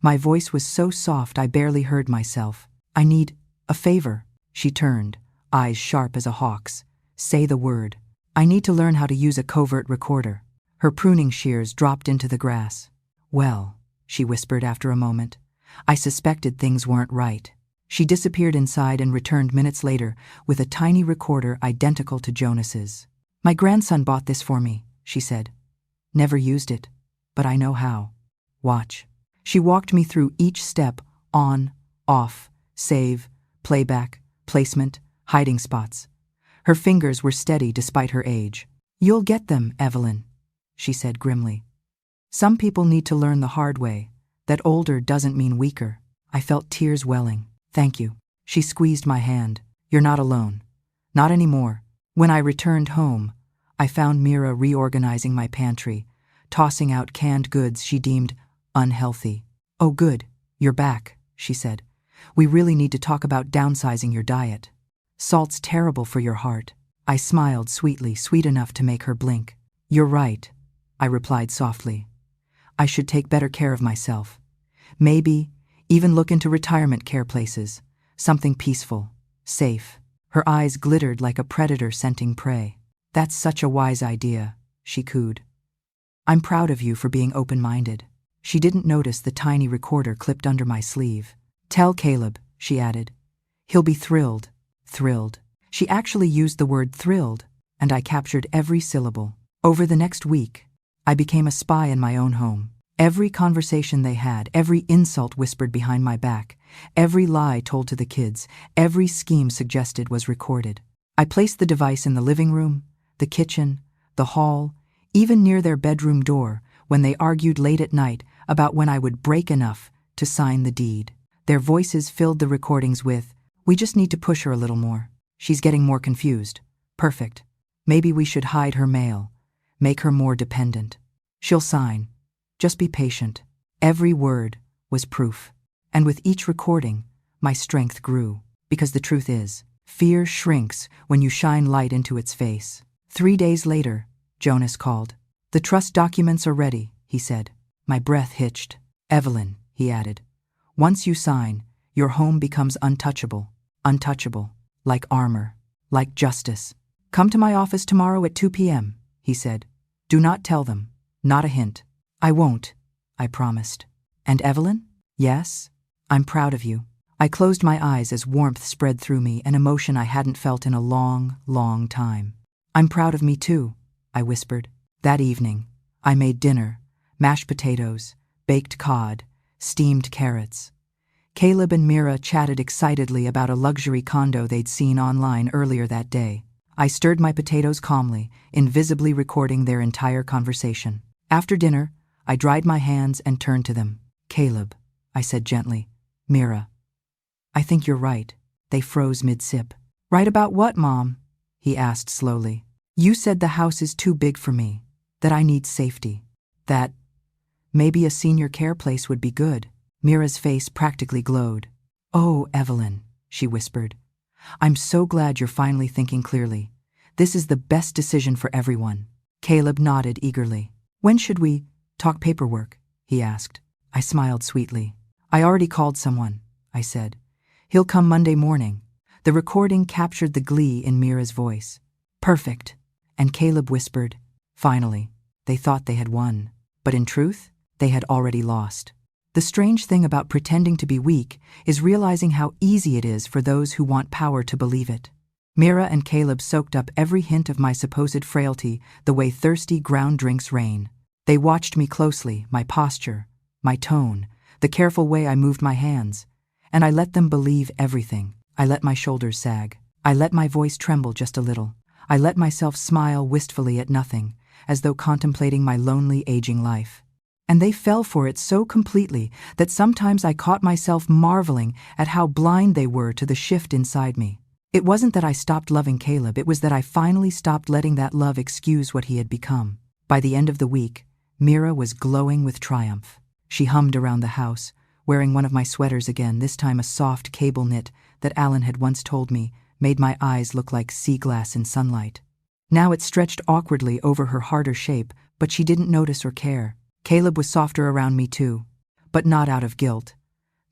My voice was so soft I barely heard myself. I need a favor. She turned, eyes sharp as a hawk's. Say the word. I need to learn how to use a covert recorder. Her pruning shears dropped into the grass. Well, she whispered after a moment. I suspected things weren't right. She disappeared inside and returned minutes later with a tiny recorder identical to Jonas's. My grandson bought this for me, she said. Never used it, but I know how. Watch. She walked me through each step: on, off, save, playback, placement, hiding spots. Her fingers were steady despite her age. You'll get them, Evelyn, she said grimly. Some people need to learn the hard way, that older doesn't mean weaker. I felt tears welling. Thank you. She squeezed my hand. You're not alone. Not anymore. When I returned home, I found Mira reorganizing my pantry, tossing out canned goods she deemed unhealthy. Oh good, you're back, she said. We really need to talk about downsizing your diet. Salt's terrible for your heart. I smiled sweetly, sweet enough to make her blink. You're right, I replied softly. I should take better care of myself. Maybe even look into retirement care places, something peaceful, safe. Her eyes glittered like a predator scenting prey. That's such a wise idea, she cooed. I'm proud of you for being open-minded. She didn't notice the tiny recorder clipped under my sleeve. Tell Caleb, she added. He'll be thrilled. Thrilled. She actually used the word thrilled, and I captured every syllable. Over the next week, I became a spy in my own home. Every conversation they had, every insult whispered behind my back, every lie told to the kids, every scheme suggested was recorded. I placed the device in the living room, the kitchen, the hall, even near their bedroom door when they argued late at night about when I would break enough to sign the deed. Their voices filled the recordings with, "We just need to push her a little more. She's getting more confused. Perfect. Maybe we should hide her mail. Make her more dependent. She'll sign. Just be patient." Every word was proof. And with each recording, my strength grew. Because the truth is, fear shrinks when you shine light into its face. 3 days later, Jonas called. "The trust documents are ready," he said. My breath hitched. "Evelyn," he added, "once you sign, your home becomes untouchable. Untouchable. Like armor. Like justice. Come to my office tomorrow at 2 p.m., he said. Do not tell them. Not a hint. I won't, I promised. And Evelyn? Yes? I'm proud of you. I closed my eyes as warmth spread through me, an emotion I hadn't felt in a long, long time. I'm proud of me too, I whispered. That evening, I made dinner, mashed potatoes, baked cod, steamed carrots. Caleb and Mira chatted excitedly about a luxury condo they'd seen online earlier that day. I stirred my potatoes calmly, invisibly recording their entire conversation. After dinner, I dried my hands and turned to them. "Caleb," I said gently. "Mira, I think you're right." They froze mid-sip. "Right about what, Mom?" he asked slowly. "You said the house is too big for me, that I need safety, that maybe a senior care place would be good." Mira's face practically glowed. "Oh, Evelyn," she whispered. "I'm so glad you're finally thinking clearly. This is the best decision for everyone. Caleb nodded eagerly. When should we talk paperwork? He asked. I smiled sweetly. I already called someone, I said. He'll come Monday morning. The recording captured the glee in Mira's voice. Perfect. And Caleb whispered, finally. They thought they had won. But in truth, they had already lost. The strange thing about pretending to be weak is realizing how easy it is for those who want power to believe it. Mira and Caleb soaked up every hint of my supposed frailty the way thirsty ground drinks rain. They watched me closely, my posture, my tone, the careful way I moved my hands, and I let them believe everything. I let my shoulders sag. I let my voice tremble just a little. I let myself smile wistfully at nothing, as though contemplating my lonely, aging life. And they fell for it so completely that sometimes I caught myself marveling at how blind they were to the shift inside me. It wasn't that I stopped loving Caleb, it was that I finally stopped letting that love excuse what he had become. By the end of the week, Mira was glowing with triumph. She hummed around the house, wearing one of my sweaters again, this time a soft cable knit that Alan had once told me made my eyes look like sea glass in sunlight. Now it stretched awkwardly over her harder shape, but she didn't notice or care. Caleb was softer around me too, but not out of guilt.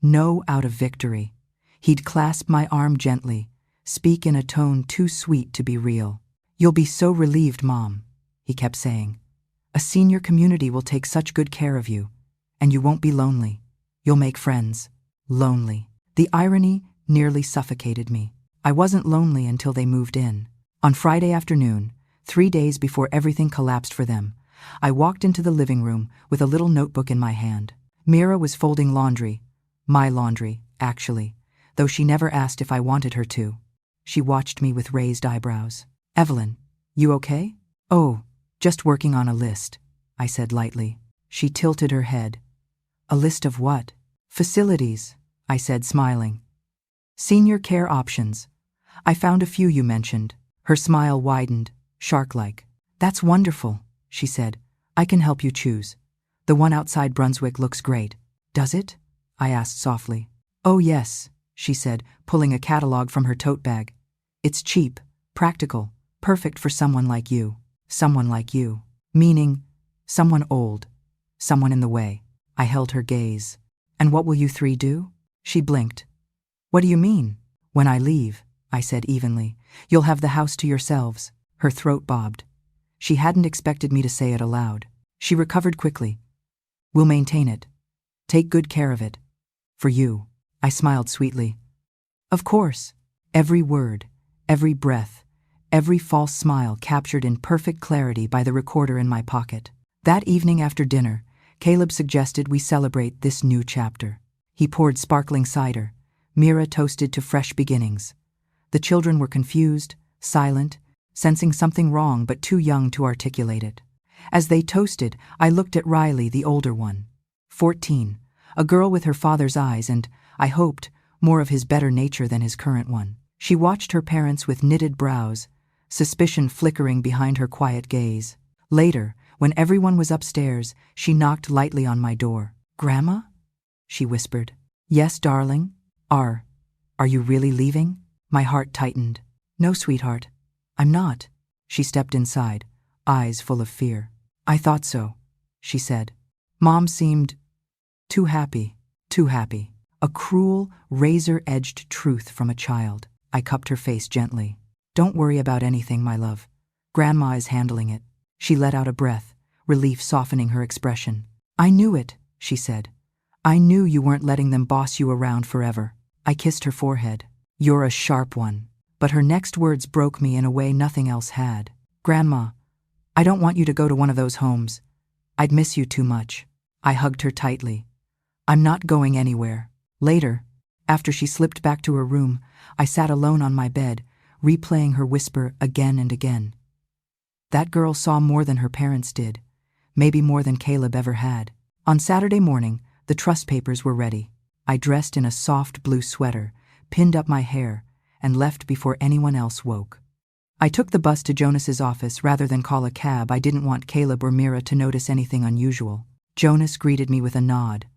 No, out of victory. He'd clasp my arm gently, speak in a tone too sweet to be real. You'll be so relieved, Mom, he kept saying. A senior community will take such good care of you, and you won't be lonely. You'll make friends. Lonely. The irony nearly suffocated me. I wasn't lonely until they moved in. On Friday afternoon, 3 days before everything collapsed for them, I walked into the living room with a little notebook in my hand. Mira was folding laundry. My laundry, actually, though she never asked if I wanted her to. She watched me with raised eyebrows. Evelyn, you okay? Oh, just working on a list, I said lightly. She tilted her head. A list of what? Facilities, I said, smiling. Senior care options. I found a few you mentioned. Her smile widened, shark-like. That's wonderful, she said. I can help you choose. The one outside Brunswick looks great. Does it? I asked softly. Oh yes, she said, pulling a catalog from her tote bag. It's cheap, practical, perfect for someone like you. Someone like you. Meaning, someone old. Someone in the way. I held her gaze. And what will you three do? She blinked. What do you mean? When I leave, I said evenly, you'll have the house to yourselves. Her throat bobbed. She hadn't expected me to say it aloud. She recovered quickly. We'll maintain it. Take good care of it. For you. I smiled sweetly. Of course. Every word, every breath, every false smile captured in perfect clarity by the recorder in my pocket. That evening after dinner, Caleb suggested we celebrate this new chapter. He poured sparkling cider. Mira toasted to fresh beginnings. The children were confused, silent, sensing something wrong but too young to articulate it. As they toasted, I looked at Riley, the older one. 14, a girl with her father's eyes and, I hoped, more of his better nature than his current one. She watched her parents with knitted brows, suspicion flickering behind her quiet gaze. Later, when everyone was upstairs, she knocked lightly on my door. Grandma? She whispered. Yes, darling. Are you really leaving? My heart tightened. No, sweetheart. I'm not. She stepped inside, eyes full of fear. I thought so, she said. Mom seemed too happy. A cruel, razor-edged truth from a child. I cupped her face gently. Don't worry about anything, my love. Grandma is handling it. She let out a breath, relief softening her expression. I knew it, she said. I knew you weren't letting them boss you around forever. I kissed her forehead. You're a sharp one. But her next words broke me in a way nothing else had. Grandma, I don't want you to go to one of those homes. I'd miss you too much. I hugged her tightly. I'm not going anywhere. Later, after she slipped back to her room, I sat alone on my bed, replaying her whisper again and again. That girl saw more than her parents did, maybe more than Caleb ever had. On Saturday morning, the trust papers were ready. I dressed in a soft blue sweater, pinned up my hair, and left before anyone else woke. I took the bus to Jonas's office rather than call a cab. I didn't want Caleb or Mira to notice anything unusual. Jonas greeted me with a nod,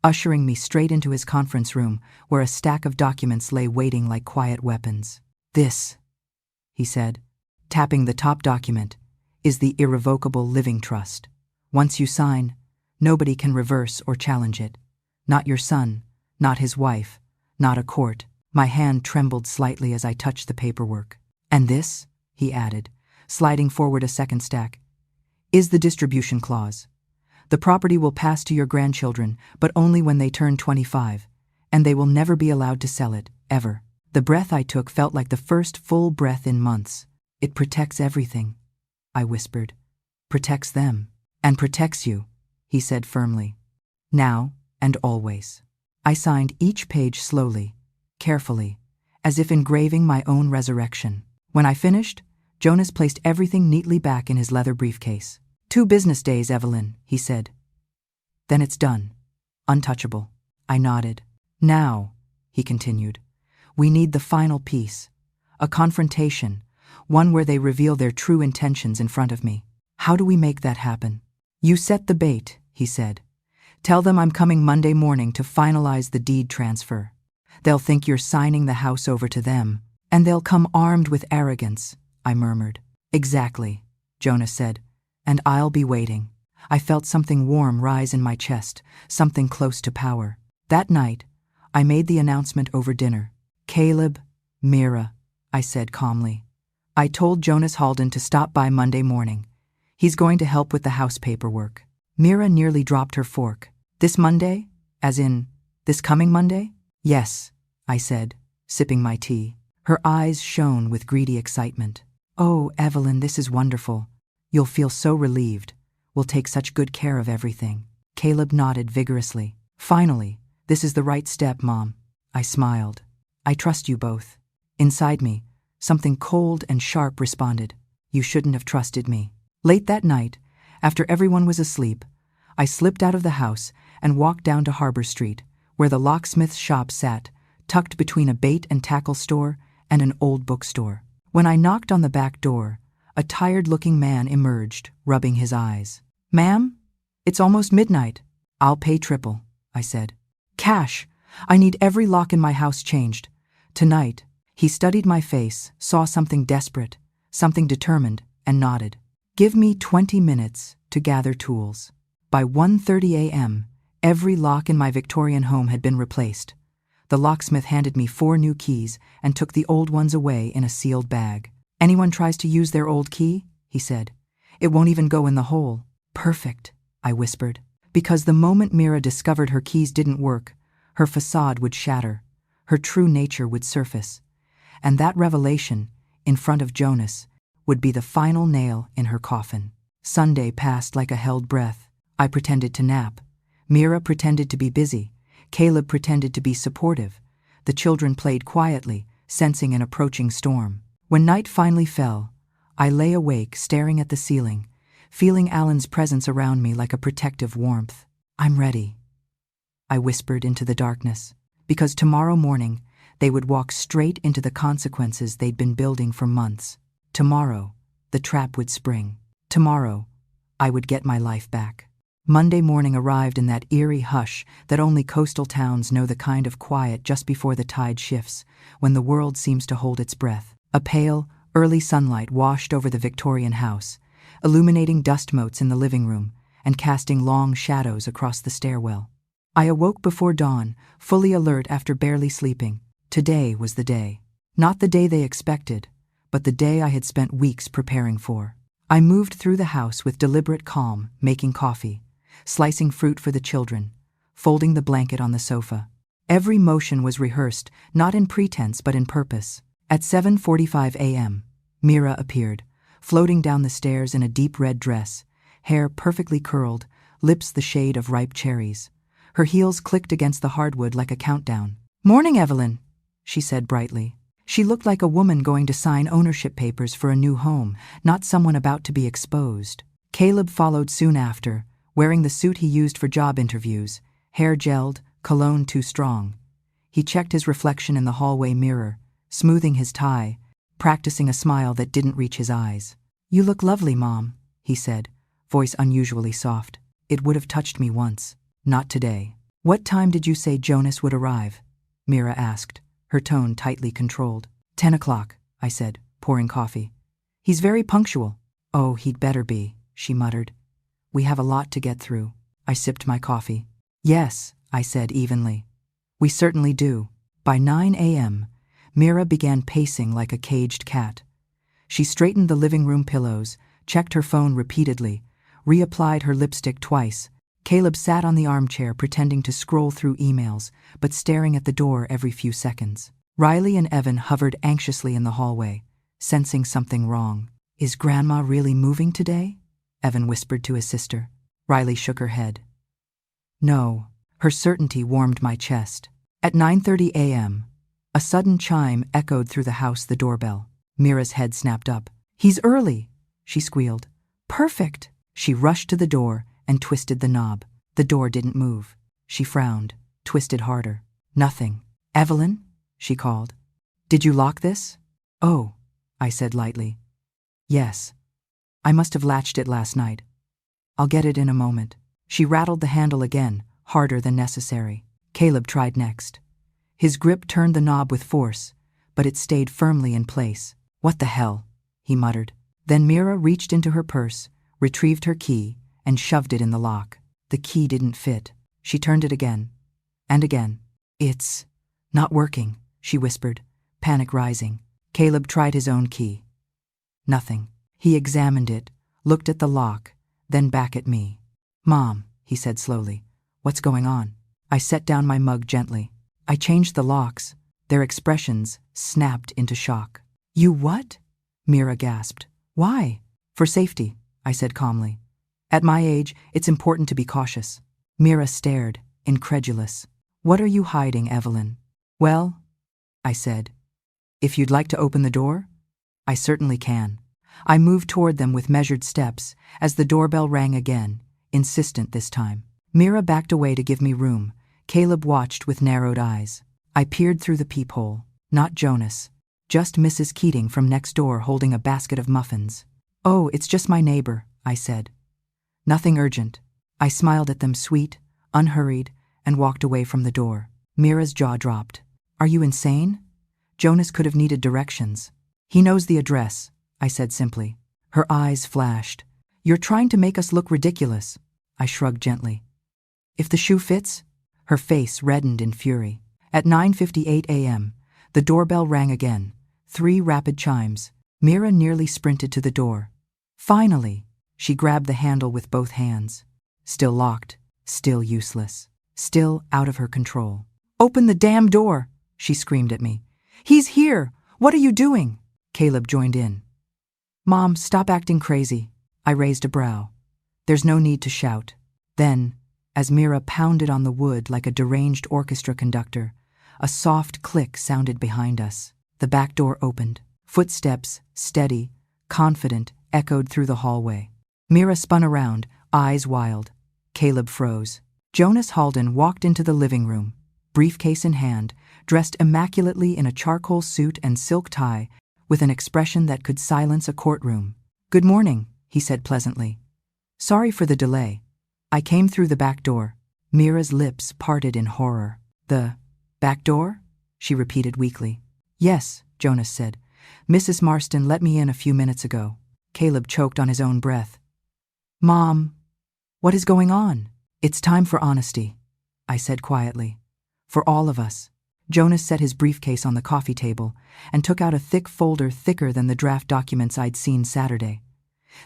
ushering me straight into his conference room, where a stack of documents lay waiting like quiet weapons. This, he said, Tapping the top document is the irrevocable living trust. Once you sign, nobody can reverse or challenge it. Not your son, not his wife, not a court. My hand trembled slightly as I touched the paperwork. And this, he added, sliding forward a second stack, is the distribution clause. The property will pass to your grandchildren, but only when they turn 25, and they will never be allowed to sell it, ever. The breath I took felt like the first full breath in months. It protects everything, I whispered. Protects them. And protects you, he said firmly. Now and always. I signed each page slowly, carefully, as if engraving my own resurrection. When I finished, Jonas placed everything neatly back in his leather briefcase. 2 business days, Evelyn, he said. Then it's done. Untouchable. I nodded. Now, he continued, we need the final piece. A confrontation, one where they reveal their true intentions in front of me. How do we make that happen? You set the bait, he said. Tell them I'm coming Monday morning to finalize the deed transfer. They'll think you're signing the house over to them, and they'll come armed with arrogance, I murmured. Exactly, Jonas said, and I'll be waiting. I felt something warm rise in my chest, something close to power. That night, I made the announcement over dinner. Caleb, Mira, I said calmly. I told Jonas Halden to stop by Monday morning. He's going to help with the house paperwork. Mira nearly dropped her fork. This Monday? As in, this coming Monday? Yes, I said, sipping my tea. Her eyes shone with greedy excitement. Oh, Evelyn, this is wonderful. You'll feel so relieved. We'll take such good care of everything. Caleb nodded vigorously. Finally, this is the right step, Mom. I smiled. I trust you both. Inside me, something cold and sharp responded. You shouldn't have trusted me. Late that night, after everyone was asleep, I slipped out of the house and walked down to Harbor Street, where the locksmith's shop sat, tucked between a bait and tackle store and an old bookstore. When I knocked on the back door, a tired-looking man emerged, rubbing his eyes. Ma'am, it's almost midnight. I'll pay triple, I said. Cash. I need every lock in my house changed. Tonight. He studied my face, saw something desperate, something determined, and nodded. Give me 20 minutes to gather tools. By 1:30 a.m., every lock in my Victorian home had been replaced. The locksmith handed me 4 new keys and took the old ones away in a sealed bag. Anyone tries to use their old key, he said, it won't even go in the hole. Perfect, I whispered, because the moment Mira discovered her keys didn't work, her facade would shatter, her true nature would surface, and that revelation, in front of Jonas, would be the final nail in her coffin. Sunday passed like a held breath. I pretended to nap. Mira pretended to be busy. Caleb pretended to be supportive. The children played quietly, sensing an approaching storm. When night finally fell, I lay awake staring at the ceiling, feeling Alan's presence around me like a protective warmth. I'm ready, I whispered into the darkness, because tomorrow morning they would walk straight into the consequences they'd been building for months. Tomorrow, the trap would spring. Tomorrow, I would get my life back. Monday morning arrived in that eerie hush that only coastal towns know, the kind of quiet just before the tide shifts, when the world seems to hold its breath. A pale, early sunlight washed over the Victorian house, illuminating dust motes in the living room and casting long shadows across the stairwell. I awoke before dawn, fully alert after barely sleeping. Today was the day. Not the day they expected, but the day I had spent weeks preparing for. I moved through the house with deliberate calm, making coffee, slicing fruit for the children, folding the blanket on the sofa. Every motion was rehearsed, not in pretense but in purpose. At 7:45 a.m., Mira appeared, floating down the stairs in a deep red dress, hair perfectly curled, lips the shade of ripe cherries. Her heels clicked against the hardwood like a countdown. "Morning, Evelyn," she said brightly. She looked like a woman going to sign ownership papers for a new home, not someone about to be exposed. Caleb followed soon after, wearing the suit he used for job interviews, hair gelled, cologne too strong. He checked his reflection in the hallway mirror, smoothing his tie, practicing a smile that didn't reach his eyes. "You look lovely, Mom," he said, voice unusually soft. It would have touched me once. Not today. "What time did you say Jonas would arrive?" Mira asked, her tone tightly controlled. 10 o'clock, I said, pouring coffee. He's very punctual. Oh, he'd better be, she muttered. We have a lot to get through. I sipped my coffee. Yes, I said evenly. We certainly do. By 9 a.m., Mira began pacing like a caged cat. She straightened the living room pillows, checked her phone repeatedly, reapplied her lipstick twice. Caleb sat on the armchair pretending to scroll through emails, but staring at the door every few seconds. Riley and Evan hovered anxiously in the hallway, sensing something wrong. Is Grandma really moving today? Evan whispered to his sister. Riley shook her head. No. Her certainty warmed my chest. At 9:30 a.m., a sudden chime echoed through the house, the doorbell. Mira's head snapped up. He's early, she squealed. Perfect! She rushed to the door and twisted the knob. The door didn't move. She frowned, twisted harder. Nothing. Evelyn? She called. Did you lock this? Oh, I said lightly. Yes. I must have latched it last night. I'll get it in a moment. She rattled the handle again, harder than necessary. Caleb tried next. His grip turned the knob with force, but it stayed firmly in place. What the hell? He muttered. Then Mira reached into her purse, retrieved her key, and shoved it in the lock. The key didn't fit. She turned it again. And again. It's not working, she whispered, panic rising. Caleb tried his own key. Nothing. He examined it, looked at the lock, then back at me. Mom, he said slowly, what's going on? I set down my mug gently. I changed the locks. Their expressions snapped into shock. You what? Mira gasped. Why? For safety, I said calmly. At my age, it's important to be cautious. Mira stared, incredulous. What are you hiding, Evelyn? Well, I said. If you'd like to open the door? I certainly can. I moved toward them with measured steps as the doorbell rang again, insistent this time. Mira backed away to give me room. Caleb watched with narrowed eyes. I peered through the peephole. Not Jonas. Just Mrs. Keating from next door holding a basket of muffins. Oh, it's just my neighbor, I said. Nothing urgent. I smiled at them, sweet, unhurried, and walked away from the door. Mira's jaw dropped. Are you insane? Jonas could have needed directions. He knows the address, I said simply. Her eyes flashed. You're trying to make us look ridiculous. I shrugged gently. If the shoe fits? Her face reddened in fury. At 9:58 a.m., the doorbell rang again. 3 rapid chimes. Mira nearly sprinted to the door. Finally, she grabbed the handle with both hands. Still locked, still useless, still out of her control. Open the damn door, she screamed at me. He's here! What are you doing? Caleb joined in. Mom, stop acting crazy. I raised a brow. There's no need to shout. Then, as Mira pounded on the wood like a deranged orchestra conductor, a soft click sounded behind us. The back door opened. Footsteps, steady, confident, echoed through the hallway. Mira spun around, eyes wild. Caleb froze. Jonas Halden walked into the living room, briefcase in hand, dressed immaculately in a charcoal suit and silk tie, with an expression that could silence a courtroom. Good morning, he said pleasantly. Sorry for the delay. I came through the back door. Mira's lips parted in horror. The back door? She repeated weakly. Yes, Jonas said. Mrs. Marston let me in a few minutes ago. Caleb choked on his own breath. Mom, what is going on? It's time for honesty, I said quietly. For all of us. Jonas set his briefcase on the coffee table and took out a thick folder thicker than the draft documents I'd seen Saturday.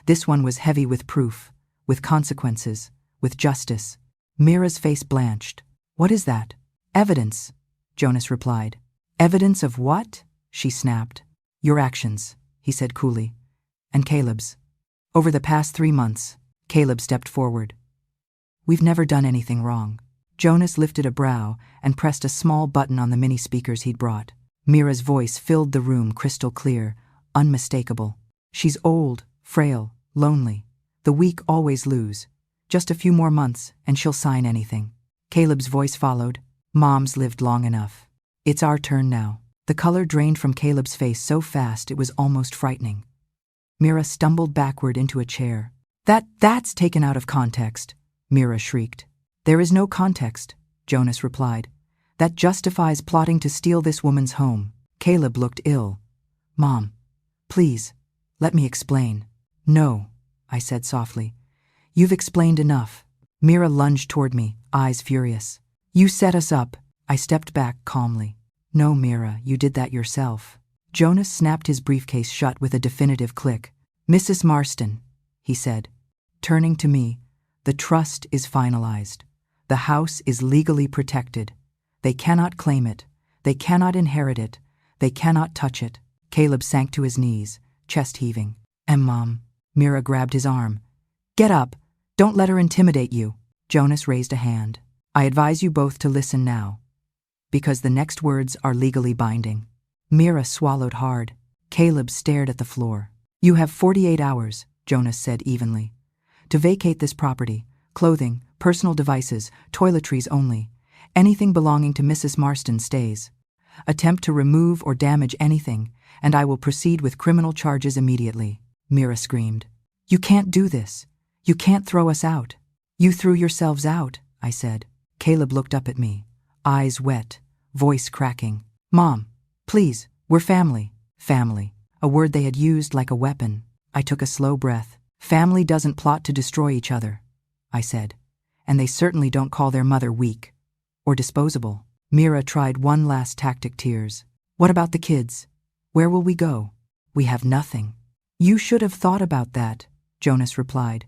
This one was heavy with proof, with consequences, with justice. Mira's face blanched. What is that? Evidence, Jonas replied. Evidence of what? She snapped. Your actions, he said coolly. And Caleb's. Over the past 3 months, Caleb stepped forward. We've never done anything wrong. Jonas lifted a brow and pressed a small button on the mini speakers he'd brought. Mira's voice filled the room crystal clear, unmistakable. She's old, frail, lonely. The weak always lose. Just a few more months and she'll sign anything. Caleb's voice followed. Mom's lived long enough. It's our turn now. The color drained from Caleb's face so fast it was almost frightening. Mira stumbled backward into a chair. That's taken out of context, Mira shrieked. There is no context, Jonas replied. That justifies plotting to steal this woman's home. Caleb looked ill. Mom, please, Let me explain. No, I said softly. You've explained enough. Mira lunged toward me, eyes furious. You set us up. I stepped back calmly. No, Mira, you did that yourself. Jonas snapped his briefcase shut with a definitive click. Mrs. Marston, he said. Turning to me, the trust is finalized. The house is legally protected. They cannot claim it. They cannot inherit it. They cannot touch it. Caleb sank to his knees, chest heaving. Mom. Mira grabbed his arm. Get up. Don't let her intimidate you. Jonas raised a hand. I advise you both to listen now, because the next words are legally binding. Mira swallowed hard. Caleb stared at the floor. You have 48 hours, Jonas said evenly, to vacate this property. Clothing, personal devices, toiletries only. Anything belonging to Mrs. Marston stays. Attempt to remove or damage anything, and I will proceed with criminal charges immediately. Mira screamed. You can't do this. You can't throw us out. You threw yourselves out, I said. Caleb looked up at me, eyes wet, voice cracking. Mom, please, we're family. Family. A word they had used like a weapon. I took a slow breath. Family doesn't plot to destroy each other, I said. And they certainly don't call their mother weak or disposable. Mira tried one last tactic, tears. What about the kids? Where will we go? We have nothing. You should have thought about that, Jonas replied,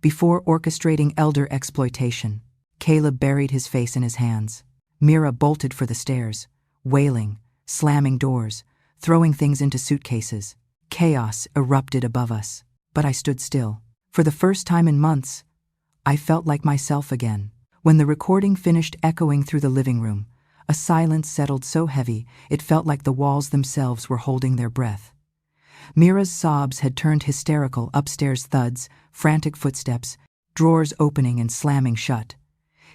before orchestrating elder exploitation. Caleb buried his face in his hands. Mira bolted for the stairs, wailing, slamming doors, throwing things into suitcases. Chaos erupted above us, but I stood still. For the first time in months, I felt like myself again. When the recording finished echoing through the living room, a silence settled so heavy it felt like the walls themselves were holding their breath. Mira's sobs had turned hysterical, upstairs thuds, frantic footsteps, drawers opening and slamming shut.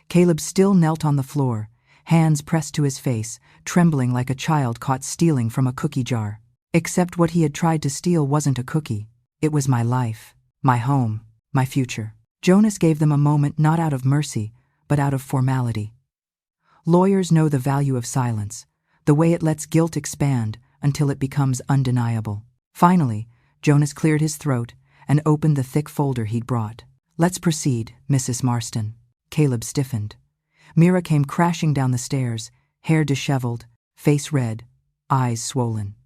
Caleb still knelt on the floor, hands pressed to his face, trembling like a child caught stealing from a cookie jar. Except what he had tried to steal wasn't a cookie. It was my life, my home, my future. Jonas gave them a moment not out of mercy, but out of formality. Lawyers know the value of silence, the way it lets guilt expand until it becomes undeniable. Finally, Jonas cleared his throat and opened the thick folder he'd brought. Let's proceed, Mrs. Marston. Caleb stiffened. Mira came crashing down the stairs, hair disheveled, face red, eyes swollen.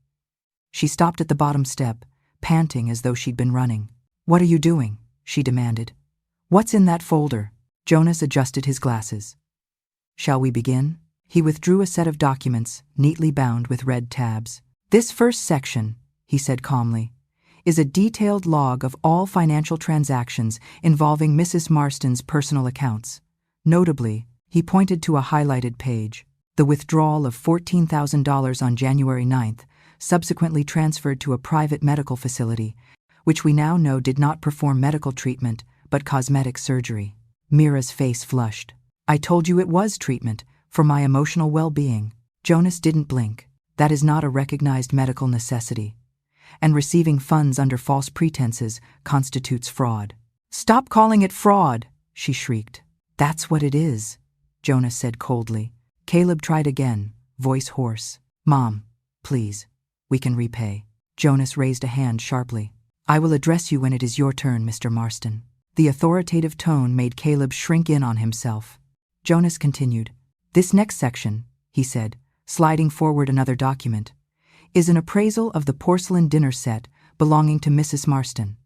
She stopped at the bottom step, panting as though she'd been running. What are you doing? She demanded. What's in that folder? Jonas adjusted his glasses. Shall we begin? He withdrew a set of documents, neatly bound with red tabs. This first section, he said calmly, is a detailed log of all financial transactions involving Mrs. Marston's personal accounts. Notably, he pointed to a highlighted page. The withdrawal of $14,000 on January 9th, subsequently transferred to a private medical facility, which we now know did not perform medical treatment but cosmetic surgery. Mira's face flushed. I told you it was treatment, for my emotional well-being. Jonas didn't blink. That is not a recognized medical necessity. And receiving funds under false pretenses constitutes fraud. Stop calling it fraud, she shrieked. That's what it is, Jonas said coldly. Caleb tried again, voice hoarse. Mom, please, we can repay. Jonas raised a hand sharply. I will address you when it is your turn, Mr. Marston. The authoritative tone made Caleb shrink in on himself. Jonas continued. This next section, he said, sliding forward another document, is an appraisal of the porcelain dinner set belonging to Mrs. Marston.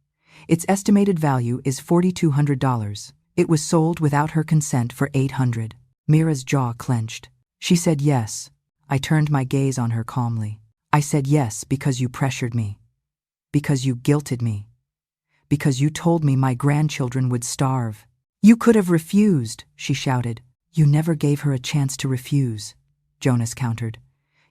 Its estimated value is $4,200. It was sold without her consent for $800. Mira's jaw clenched. She said yes. I turned my gaze on her calmly. I said yes because you pressured me. Because you guilted me. Because you told me my grandchildren would starve. You could have refused, she shouted. You never gave her a chance to refuse, Jonas countered.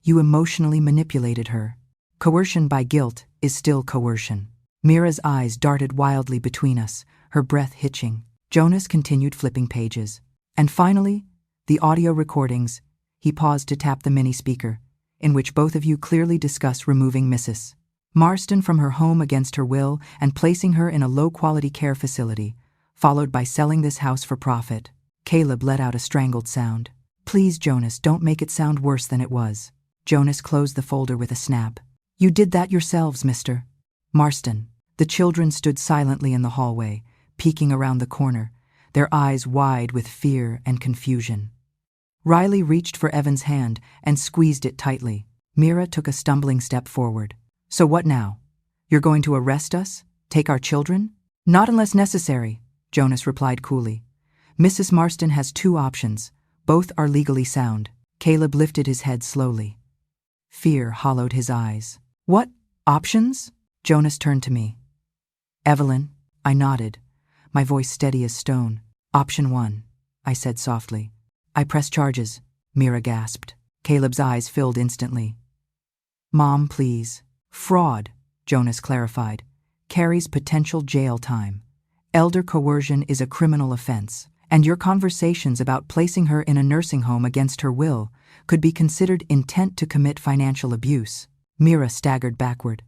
You emotionally manipulated her. Coercion by guilt is still coercion. Mira's eyes darted wildly between us, her breath hitching. Jonas continued flipping pages. And finally, the audio recordings. He paused to tap the mini speaker, in which both of you clearly discuss removing Mrs. Marston from her home against her will and placing her in a low-quality care facility, followed by selling this house for profit. Caleb let out a strangled sound. Please, Jonas, don't make it sound worse than it was. Jonas closed the folder with a snap. You did that yourselves, mister. Marston. The children stood silently in the hallway, peeking around the corner, their eyes wide with fear and confusion. Riley reached for Evan's hand and squeezed it tightly. Mira took a stumbling step forward. So what now? You're going to arrest us? Take our children? Not unless necessary, Jonas replied coolly. Mrs. Marston has two options. Both are legally sound. Caleb lifted his head slowly. Fear hollowed his eyes. What options? Jonas turned to me. Evelyn, I nodded, my voice steady as stone. Option 1, I said softly. I press charges, Mira gasped. Caleb's eyes filled instantly. Mom, please. Fraud, Jonas clarified, carries potential jail time. Elder coercion is a criminal offense, and your conversations about placing her in a nursing home against her will could be considered intent to commit financial abuse. Mira staggered backward.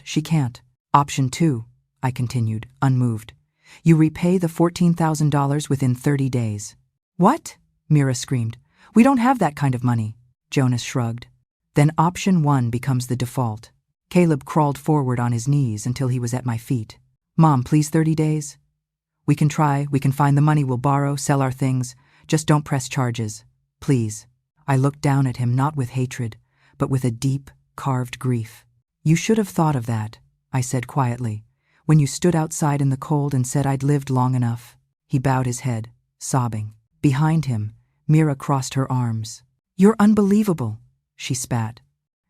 She can't. Option 2, I continued, unmoved. You repay the $14,000 within 30 days. What? Mira screamed. We don't have that kind of money. Jonas shrugged. Then option 1 becomes the default. Caleb crawled forward on his knees until he was at my feet. Mom, please, 30 days? We can try, we can find the money, we'll borrow, sell our things. Just don't press charges. Please. I looked down at him not with hatred, but with a deep, carved grief. You should have thought of that, I said quietly, when you stood outside in the cold and said I'd lived long enough. He bowed his head, sobbing. Behind him, Mira crossed her arms. You're unbelievable, she spat.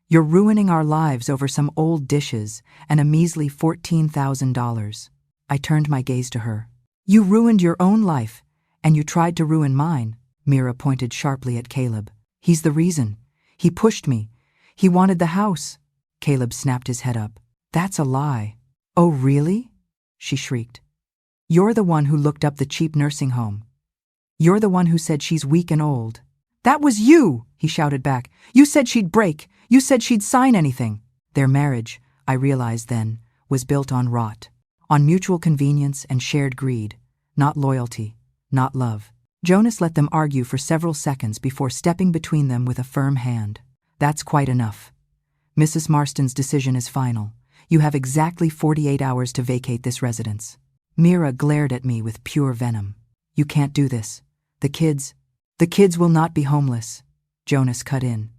You're ruining our lives over some old dishes and a measly $14,000. I turned my gaze to her. You ruined your own life, and you tried to ruin mine. Mira pointed sharply at Caleb. He's the reason. He pushed me. He wanted the house. Caleb snapped his head up. That's a lie. Oh, really? She shrieked. You're the one who looked up the cheap nursing home. You're the one who said she's weak and old. That was you, he shouted back. You said she'd break. You said she'd sign anything. Their marriage, I realized then, was built on rot, on mutual convenience and shared greed, not loyalty, not love. Jonas let them argue for several seconds before stepping between them with a firm hand. That's quite enough. Mrs. Marston's decision is final. You have exactly 48 hours to vacate this residence. Mira glared at me with pure venom. You can't do this. The kids will not be homeless. Jonas cut in.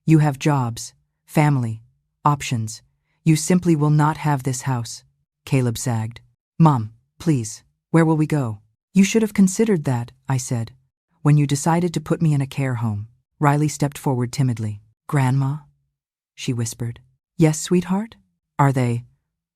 You have jobs, family, options. You simply will not have this house. Caleb sagged. Mom, please, where will we go? You should have considered that, I said, when you decided to put me in a care home. Riley stepped forward timidly. Grandma? She whispered. Yes, sweetheart? Are they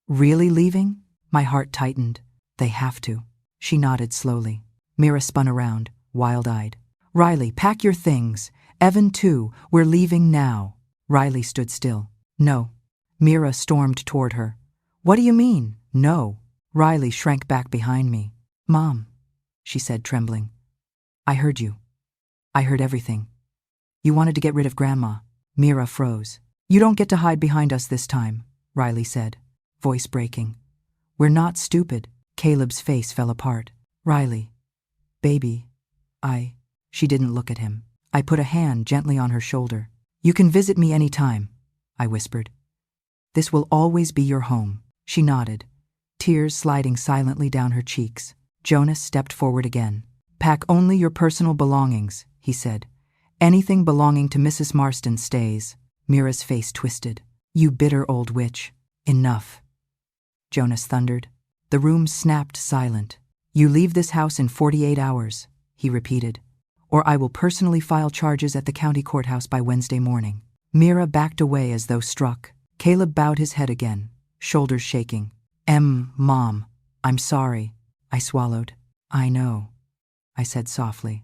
really leaving? My heart tightened. They have to. She nodded slowly. Mira spun around, wild-eyed. Riley, pack your things. Evan too, we're leaving now. Riley stood still. No. Mira stormed toward her. What do you mean, no? Riley shrank back behind me. Mom, she said, trembling. I heard you. I heard everything. You wanted to get rid of Grandma. Mira froze. You don't get to hide behind us this time, Riley said, voice breaking. We're not stupid. Caleb's face fell apart. Riley. Baby. She didn't look at him. I put a hand gently on her shoulder. You can visit me any time, I whispered. This will always be your home. She nodded, tears sliding silently down her cheeks. Jonas stepped forward again. Pack only your personal belongings, he said. Anything belonging to Mrs. Marston stays. Mira's face twisted. You bitter old witch. Enough. Jonas thundered. The room snapped silent. You leave this house in 48 hours, he repeated, or I will personally file charges at the county courthouse by Wednesday morning. Mira backed away as though struck. Caleb bowed his head again, shoulders shaking. Mom, I'm sorry. I swallowed. I know, I said softly.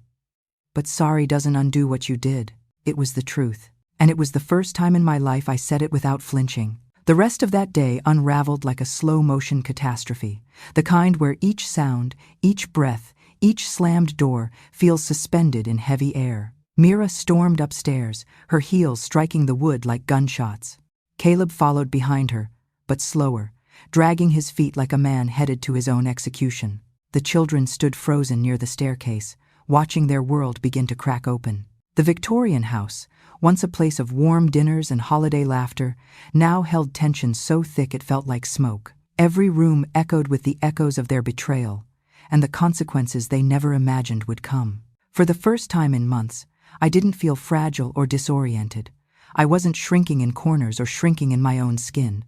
But sorry doesn't undo what you did. It was the truth. And it was the first time in my life I said it without flinching. The rest of that day unraveled like a slow-motion catastrophe, the kind where each sound, each breath, each slammed door feels suspended in heavy air. Mira stormed upstairs, her heels striking the wood like gunshots. Caleb followed behind her, but slower, dragging his feet like a man headed to his own execution. The children stood frozen near the staircase, watching their world begin to crack open. The Victorian house, once a place of warm dinners and holiday laughter, now held tension so thick it felt like smoke. Every room echoed with the echoes of their betrayal, and the consequences they never imagined would come. For the first time in months, I didn't feel fragile or disoriented. I wasn't shrinking in corners or shrinking in my own skin.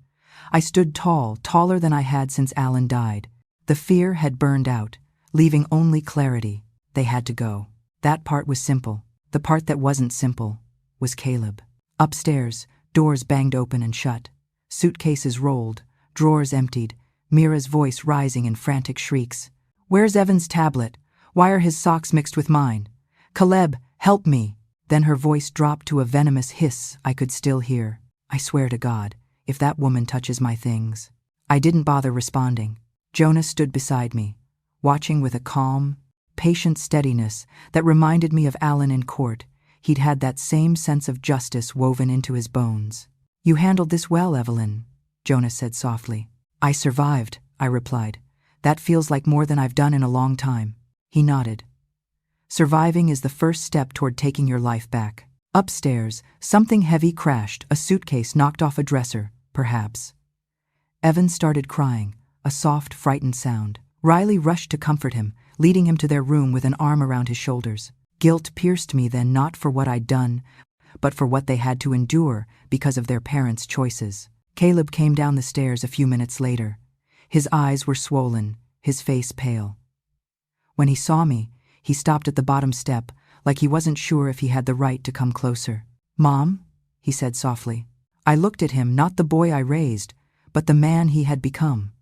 I stood tall, taller than I had since Alan died. The fear had burned out, leaving only clarity. They had to go. That part was simple. The part that wasn't simple was Caleb. Upstairs, doors banged open and shut. Suitcases rolled, drawers emptied, Mira's voice rising in frantic shrieks. "Where's Evan's tablet? Why are his socks mixed with mine? Caleb, help me!" Then her voice dropped to a venomous hiss I could still hear. "I swear to God, if that woman touches my things." I didn't bother responding. Jonas stood beside me, watching with a calm, patient steadiness that reminded me of Alan in court. He'd had that same sense of justice woven into his bones. "You handled this well, Evelyn," Jonas said softly. "I survived," I replied. "That feels like more than I've done in a long time." He nodded. "Surviving is the first step toward taking your life back." Upstairs, something heavy crashed, a suitcase knocked off a dresser, perhaps. Evan started crying, a soft, frightened sound. Riley rushed to comfort him, leading him to their room with an arm around his shoulders. Guilt pierced me then, not for what I'd done, but for what they had to endure because of their parents' choices. Caleb came down the stairs a few minutes later. His eyes were swollen, his face pale. When he saw me, he stopped at the bottom step, like he wasn't sure if he had the right to come closer. "Mom," he said softly. I looked at him, not the boy I raised, but the man he had become,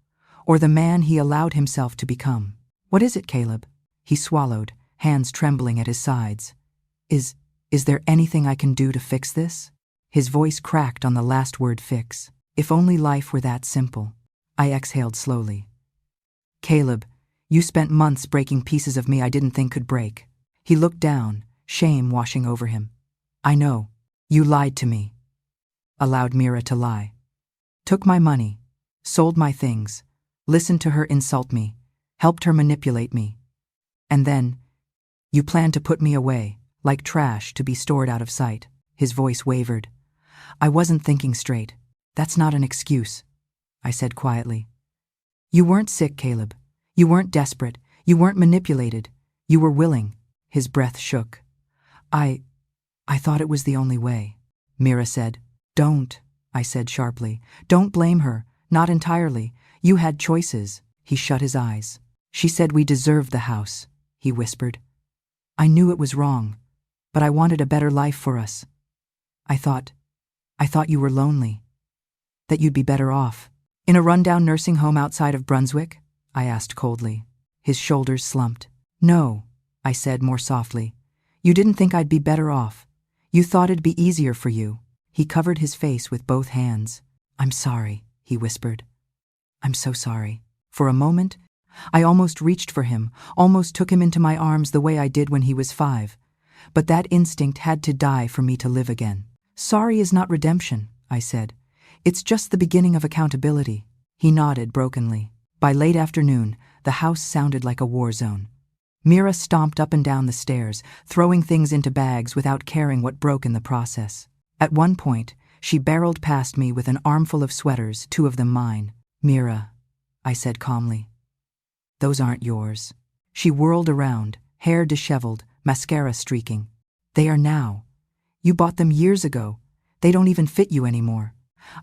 or the man he allowed himself to become. "What is it, Caleb?" He swallowed, hands trembling at his sides. Is there anything I can do to fix this?" His voice cracked on the last word, fix. If only life were that simple. I exhaled slowly. "Caleb, you spent months breaking pieces of me I didn't think could break." He looked down, shame washing over him. "I know. You lied to me. Allowed Mira to lie. Took my money. Sold my things. Listened to her insult me. Helped her manipulate me. And then, you planned to put me away, like trash to be stored out of sight." His voice wavered. "I wasn't thinking straight. That's not an excuse," I said quietly. "You weren't sick, Caleb. You weren't desperate. You weren't manipulated. You were willing." His breath shook. I thought it was the only way." Mira said. "Don't," I said sharply. "Don't blame her. Not entirely. You had choices." He shut his eyes. "She said we deserved the house," he whispered. "I knew it was wrong, but I wanted a better life for us. I thought you were lonely, that you'd be better off." "In a rundown nursing home outside of Brunswick?" I asked coldly. His shoulders slumped. "No," I said more softly. "You didn't think I'd be better off. You thought it'd be easier for you." He covered his face with both hands. "I'm sorry," he whispered. "I'm so sorry." For a moment, I almost reached for him, almost took him into my arms the way I did when he was 5. But that instinct had to die for me to live again. "Sorry is not redemption," I said. "It's just the beginning of accountability." He nodded brokenly. By late afternoon, the house sounded like a war zone. Mira stomped up and down the stairs, throwing things into bags without caring what broke in the process. At one point, she barreled past me with an armful of sweaters, 2 of them mine. "Mira," I said calmly. "Those aren't yours." She whirled around, hair disheveled, mascara streaking. "They are now. You bought them years ago. They don't even fit you anymore."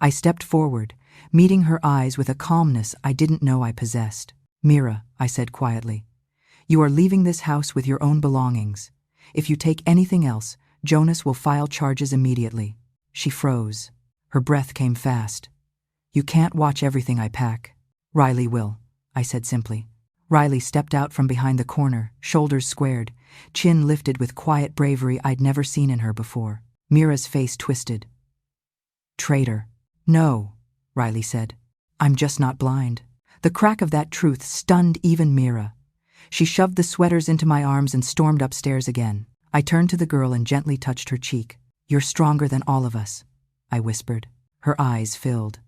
I stepped forward, meeting her eyes with a calmness I didn't know I possessed. "Mira," I said quietly, "you are leaving this house with your own belongings. If you take anything else, Jonas will file charges immediately." She froze. Her breath came fast. "You can't watch everything I pack." "Riley will," I said simply. Riley stepped out from behind the corner, shoulders squared, chin lifted with quiet bravery I'd never seen in her before. Mira's face twisted. "Traitor." "No," Riley said. "I'm just not blind." The crack of that truth stunned even Mira. She shoved the sweaters into my arms and stormed upstairs again. I turned to the girl and gently touched her cheek. "You're stronger than all of us," I whispered. Her eyes filled.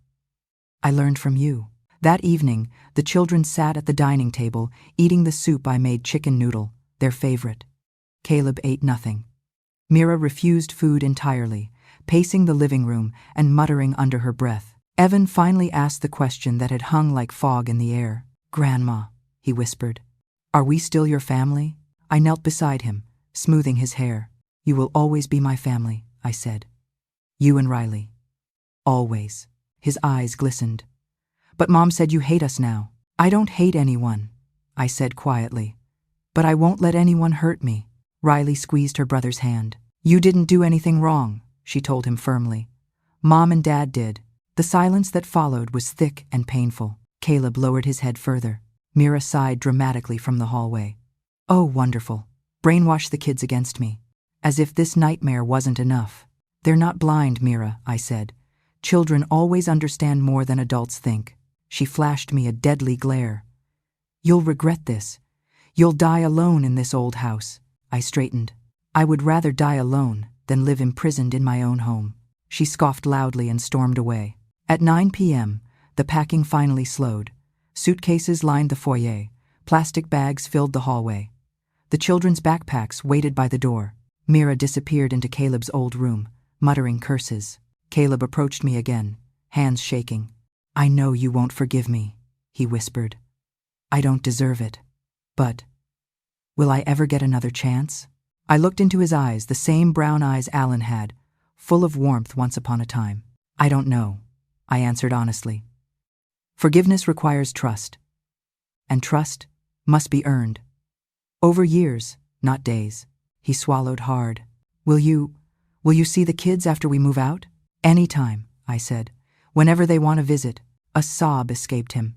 "I learned from you." That evening, the children sat at the dining table, eating the soup I made, chicken noodle, their favorite. Caleb ate nothing. Mira refused food entirely, pacing the living room and muttering under her breath. Evan finally asked the question that had hung like fog in the air. "Grandma," he whispered, "are we still your family?" I knelt beside him, smoothing his hair. "You will always be my family," I said. "You and Riley. Always." His eyes glistened. "But Mom said you hate us now." "I don't hate anyone," I said quietly. "But I won't let anyone hurt me." Riley squeezed her brother's hand. "You didn't do anything wrong," she told him firmly. "Mom and Dad did." The silence that followed was thick and painful. Caleb lowered his head further. Mira sighed dramatically from the hallway. "Oh, wonderful. Brainwash the kids against me. As if this nightmare wasn't enough." "They're not blind, Mira," I said. "Children always understand more than adults think." She flashed me a deadly glare. "You'll regret this. You'll die alone in this old house." I straightened. "I would rather die alone than live imprisoned in my own home." She scoffed loudly and stormed away. At 9 p.m., the packing finally slowed. Suitcases lined the foyer. Plastic bags filled the hallway. The children's backpacks waited by the door. Mira disappeared into Caleb's old room, muttering curses. Caleb approached me again, hands shaking. "I know you won't forgive me," he whispered. "I don't deserve it. But will I ever get another chance?" I looked into his eyes, the same brown eyes Alan had, full of warmth once upon a time. "I don't know," I answered honestly. "Forgiveness requires trust. And trust must be earned. Over years, not days." He swallowed hard. Will you see the kids after we move out?" "Anytime," I said. "Whenever they want to visit." A sob escaped him.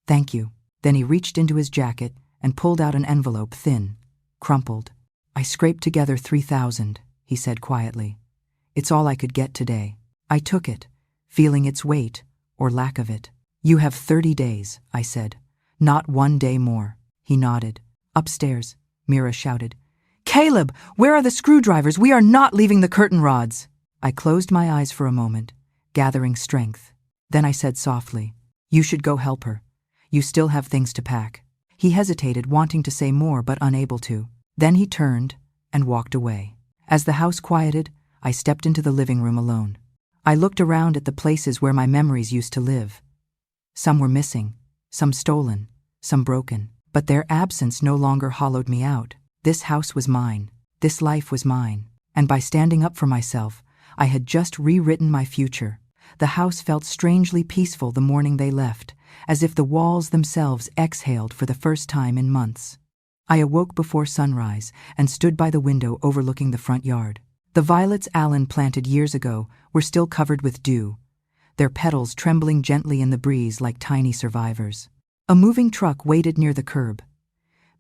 "Thank you." Then he reached into his jacket and pulled out an envelope, thin, crumpled. "I scraped together 3,000, he said quietly. "It's all I could get today." I took it, feeling its weight, or lack of it. "You have 30 days, I said. "Not 1 day more." He nodded. "Upstairs," Mira shouted. "Caleb, where are the screwdrivers? We are not leaving the curtain rods." I closed my eyes for a moment, gathering strength. Then I said softly, "You should go help her. You still have things to pack." He hesitated, wanting to say more but unable to. Then he turned and walked away. As the house quieted, I stepped into the living room alone. I looked around at the places where my memories used to live. Some were missing, some stolen, some broken, but their absence no longer hollowed me out. This house was mine. This life was mine. And by standing up for myself, I had just rewritten my future. The house felt strangely peaceful the morning they left, as if the walls themselves exhaled for the first time in months. I awoke before sunrise and stood by the window overlooking the front yard. The violets Alan planted years ago were still covered with dew, their petals trembling gently in the breeze like tiny survivors. A moving truck waited near the curb.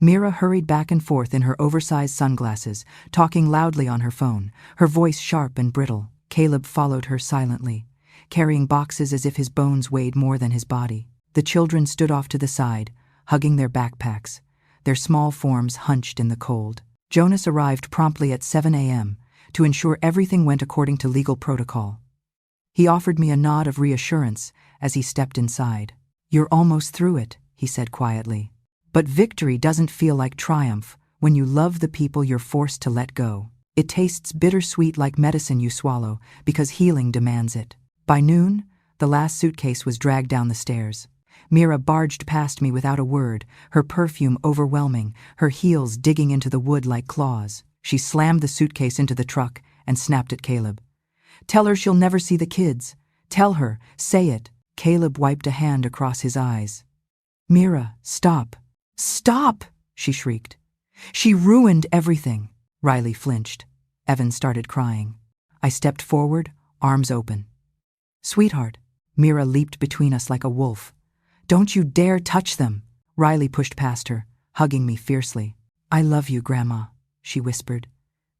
Mira hurried back and forth in her oversized sunglasses, talking loudly on her phone, her voice sharp and brittle. Caleb followed her silently, carrying boxes as if his bones weighed more than his body. The children stood off to the side, hugging their backpacks, their small forms hunched in the cold. Jonas arrived promptly at 7 a.m. to ensure everything went according to legal protocol. He offered me a nod of reassurance as he stepped inside. "You're almost through it," he said quietly. "But victory doesn't feel like triumph when you love the people you're forced to let go. It tastes bittersweet like medicine you swallow because healing demands it." By noon, the last suitcase was dragged down the stairs. Mira barged past me without a word, her perfume overwhelming, her heels digging into the wood like claws. She slammed the suitcase into the truck and snapped at Caleb. "Tell her she'll never see the kids. Tell her, say it." Caleb wiped a hand across his eyes. "Mira, stop. Stop!" she shrieked. "She ruined everything." Riley flinched. Evan started crying. I stepped forward, arms open. "Sweetheart." Mira leaped between us like a wolf. "Don't you dare touch them." Riley pushed past her, hugging me fiercely. "I love you, Grandma," she whispered.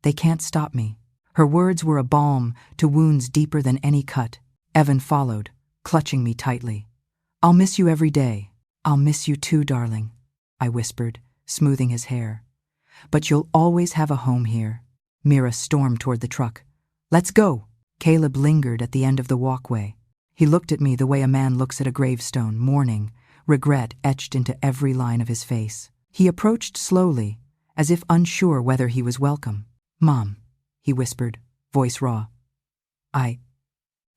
"They can't stop me." Her words were a balm to wounds deeper than any cut. Evan followed, clutching me tightly. "I'll miss you every day." "I'll miss you too, darling," I whispered, smoothing his hair. "But you'll always have a home here." Mira stormed toward the truck. "Let's go." Caleb lingered at the end of the walkway. He looked at me the way a man looks at a gravestone, mourning, regret etched into every line of his face. He approached slowly, as if unsure whether he was welcome. "Mom," he whispered, voice raw. I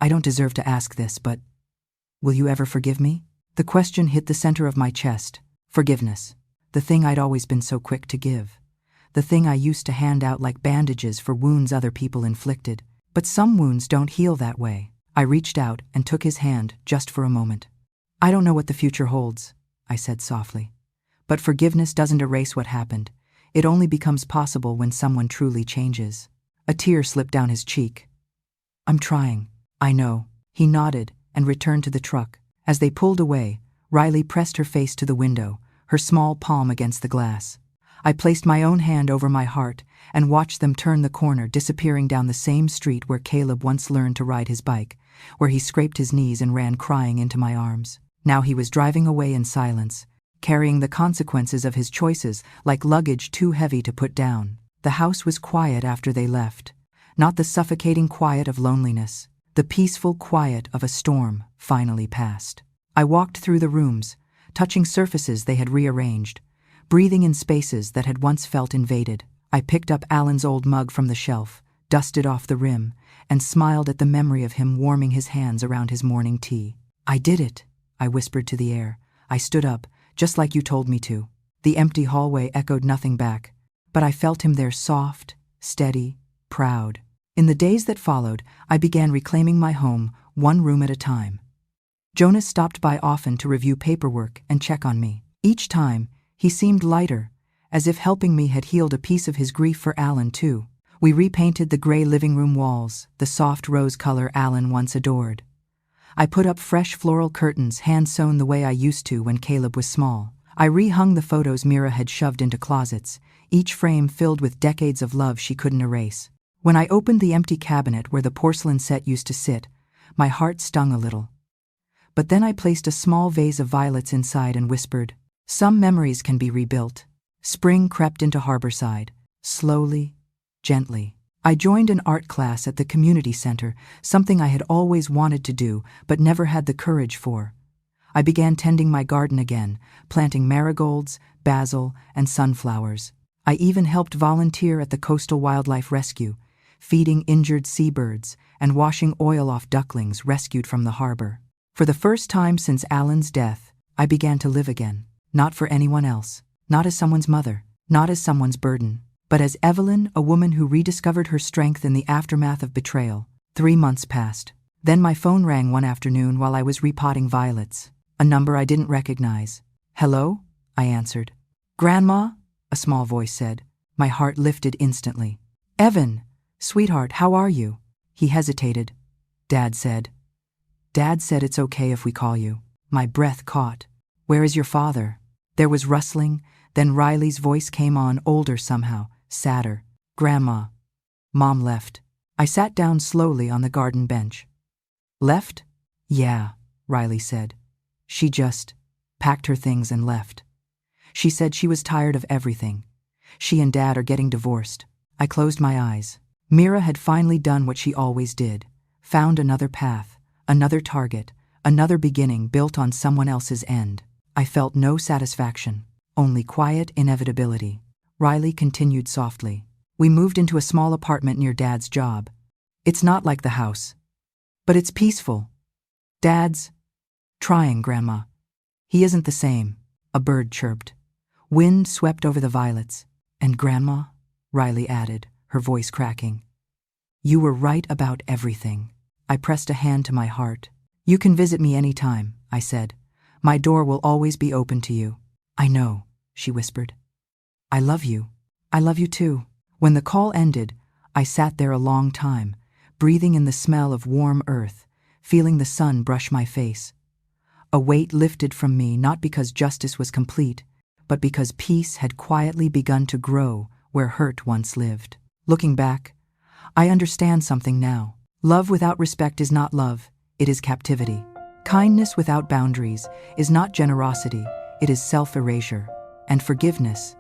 don't deserve to ask this, but will you ever forgive me? The question hit the center of my chest. Forgiveness. The thing I'd always been so quick to give. The thing I used to hand out like bandages for wounds other people inflicted. But some wounds don't heal that way. I reached out and took his hand just for a moment. I don't know what the future holds, I said softly. But forgiveness doesn't erase what happened. It only becomes possible when someone truly changes. A tear slipped down his cheek. I'm trying. I know. He nodded and returned to the truck. As they pulled away, Riley pressed her face to the window, her small palm against the glass. I placed my own hand over my heart and watched them turn the corner, disappearing down the same street where Caleb once learned to ride his bike, where he scraped his knees and ran crying into my arms. Now he was driving away in silence, carrying the consequences of his choices like luggage too heavy to put down. The house was quiet after they left, not the suffocating quiet of loneliness. The peaceful quiet of a storm finally passed. I walked through the rooms, touching surfaces they had rearranged, breathing in spaces that had once felt invaded. I picked up Alan's old mug from the shelf, dusted off the rim, and smiled at the memory of him warming his hands around his morning tea. I did it, I whispered to the air. I stood up, just like you told me to. The empty hallway echoed nothing back, but I felt him there, soft, steady, proud. In the days that followed, I began reclaiming my home, one room at a time. Jonas stopped by often to review paperwork and check on me. Each time, he seemed lighter, as if helping me had healed a piece of his grief for Alan too. We repainted the gray living room walls, the soft rose color Alan once adored. I put up fresh floral curtains, hand-sewn the way I used to when Caleb was small. I rehung the photos Mira had shoved into closets, each frame filled with decades of love she couldn't erase. When I opened the empty cabinet where the porcelain set used to sit, my heart stung a little. But then I placed a small vase of violets inside and whispered, "Some memories can be rebuilt." Spring crept into Harborside, slowly, gently. I joined an art class at the community center, something I had always wanted to do but never had the courage for. I began tending my garden again, planting marigolds, basil, and sunflowers. I even helped volunteer at the Coastal Wildlife Rescue, feeding injured seabirds and washing oil off ducklings rescued from the harbor. For the first time since Alan's death, I began to live again, not for anyone else, not as someone's mother, not as someone's burden, but as Evelyn, a woman who rediscovered her strength in the aftermath of betrayal. 3 months passed. Then my phone rang one afternoon while I was repotting violets. A number I didn't recognize. "Hello?" I answered. "Grandma?" a small voice said. My heart lifted instantly. "Evan, sweetheart, how are you?" He hesitated. Dad said it's okay if we call you." My breath caught. "Where is your father?" There was rustling, then Riley's voice came on, older somehow, sadder. "Grandma. Mom left." I sat down slowly on the garden bench. "Left?" "Yeah," Riley said. "She just packed her things and left. She said she was tired of everything. She and Dad are getting divorced." I closed my eyes. Mira had finally done what she always did, found another path, another target, another beginning built on someone else's end. I felt no satisfaction, only quiet inevitability. Riley continued softly. "We moved into a small apartment near Dad's job. It's not like the house, but it's peaceful. Dad's trying, Grandma. He isn't the same." A bird chirped. Wind swept over the violets. "And Grandma," Riley added, her voice cracking, "you were right about everything." I pressed a hand to my heart. "You can visit me any time," I said. "My door will always be open to you." "I know," she whispered. "I love you. I love you too." When the call ended, I sat there a long time, breathing in the smell of warm earth, feeling the sun brush my face. A weight lifted from me, not because justice was complete, but because peace had quietly begun to grow where hurt once lived. Looking back, I understand something now. Love without respect is not love, it is captivity. Kindness without boundaries is not generosity, it is self-erasure. And forgiveness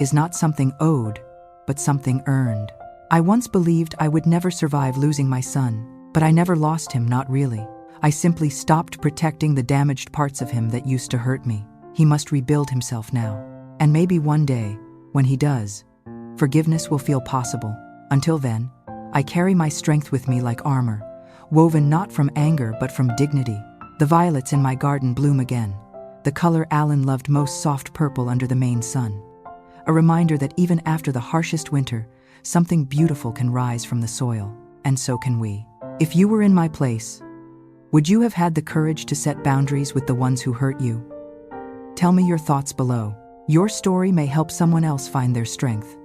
is not something owed, but something earned. I once believed I would never survive losing my son, but I never lost him, not really. I simply stopped protecting the damaged parts of him that used to hurt me. He must rebuild himself now. And maybe one day, when he does, forgiveness will feel possible. Until then, I carry my strength with me like armor, woven not from anger but from dignity. The violets in my garden bloom again, the color Alan loved most, soft purple under the Maine sun. A reminder that even after the harshest winter, something beautiful can rise from the soil, and so can we. If you were in my place, would you have had the courage to set boundaries with the ones who hurt you? Tell me your thoughts below. Your story may help someone else find their strength.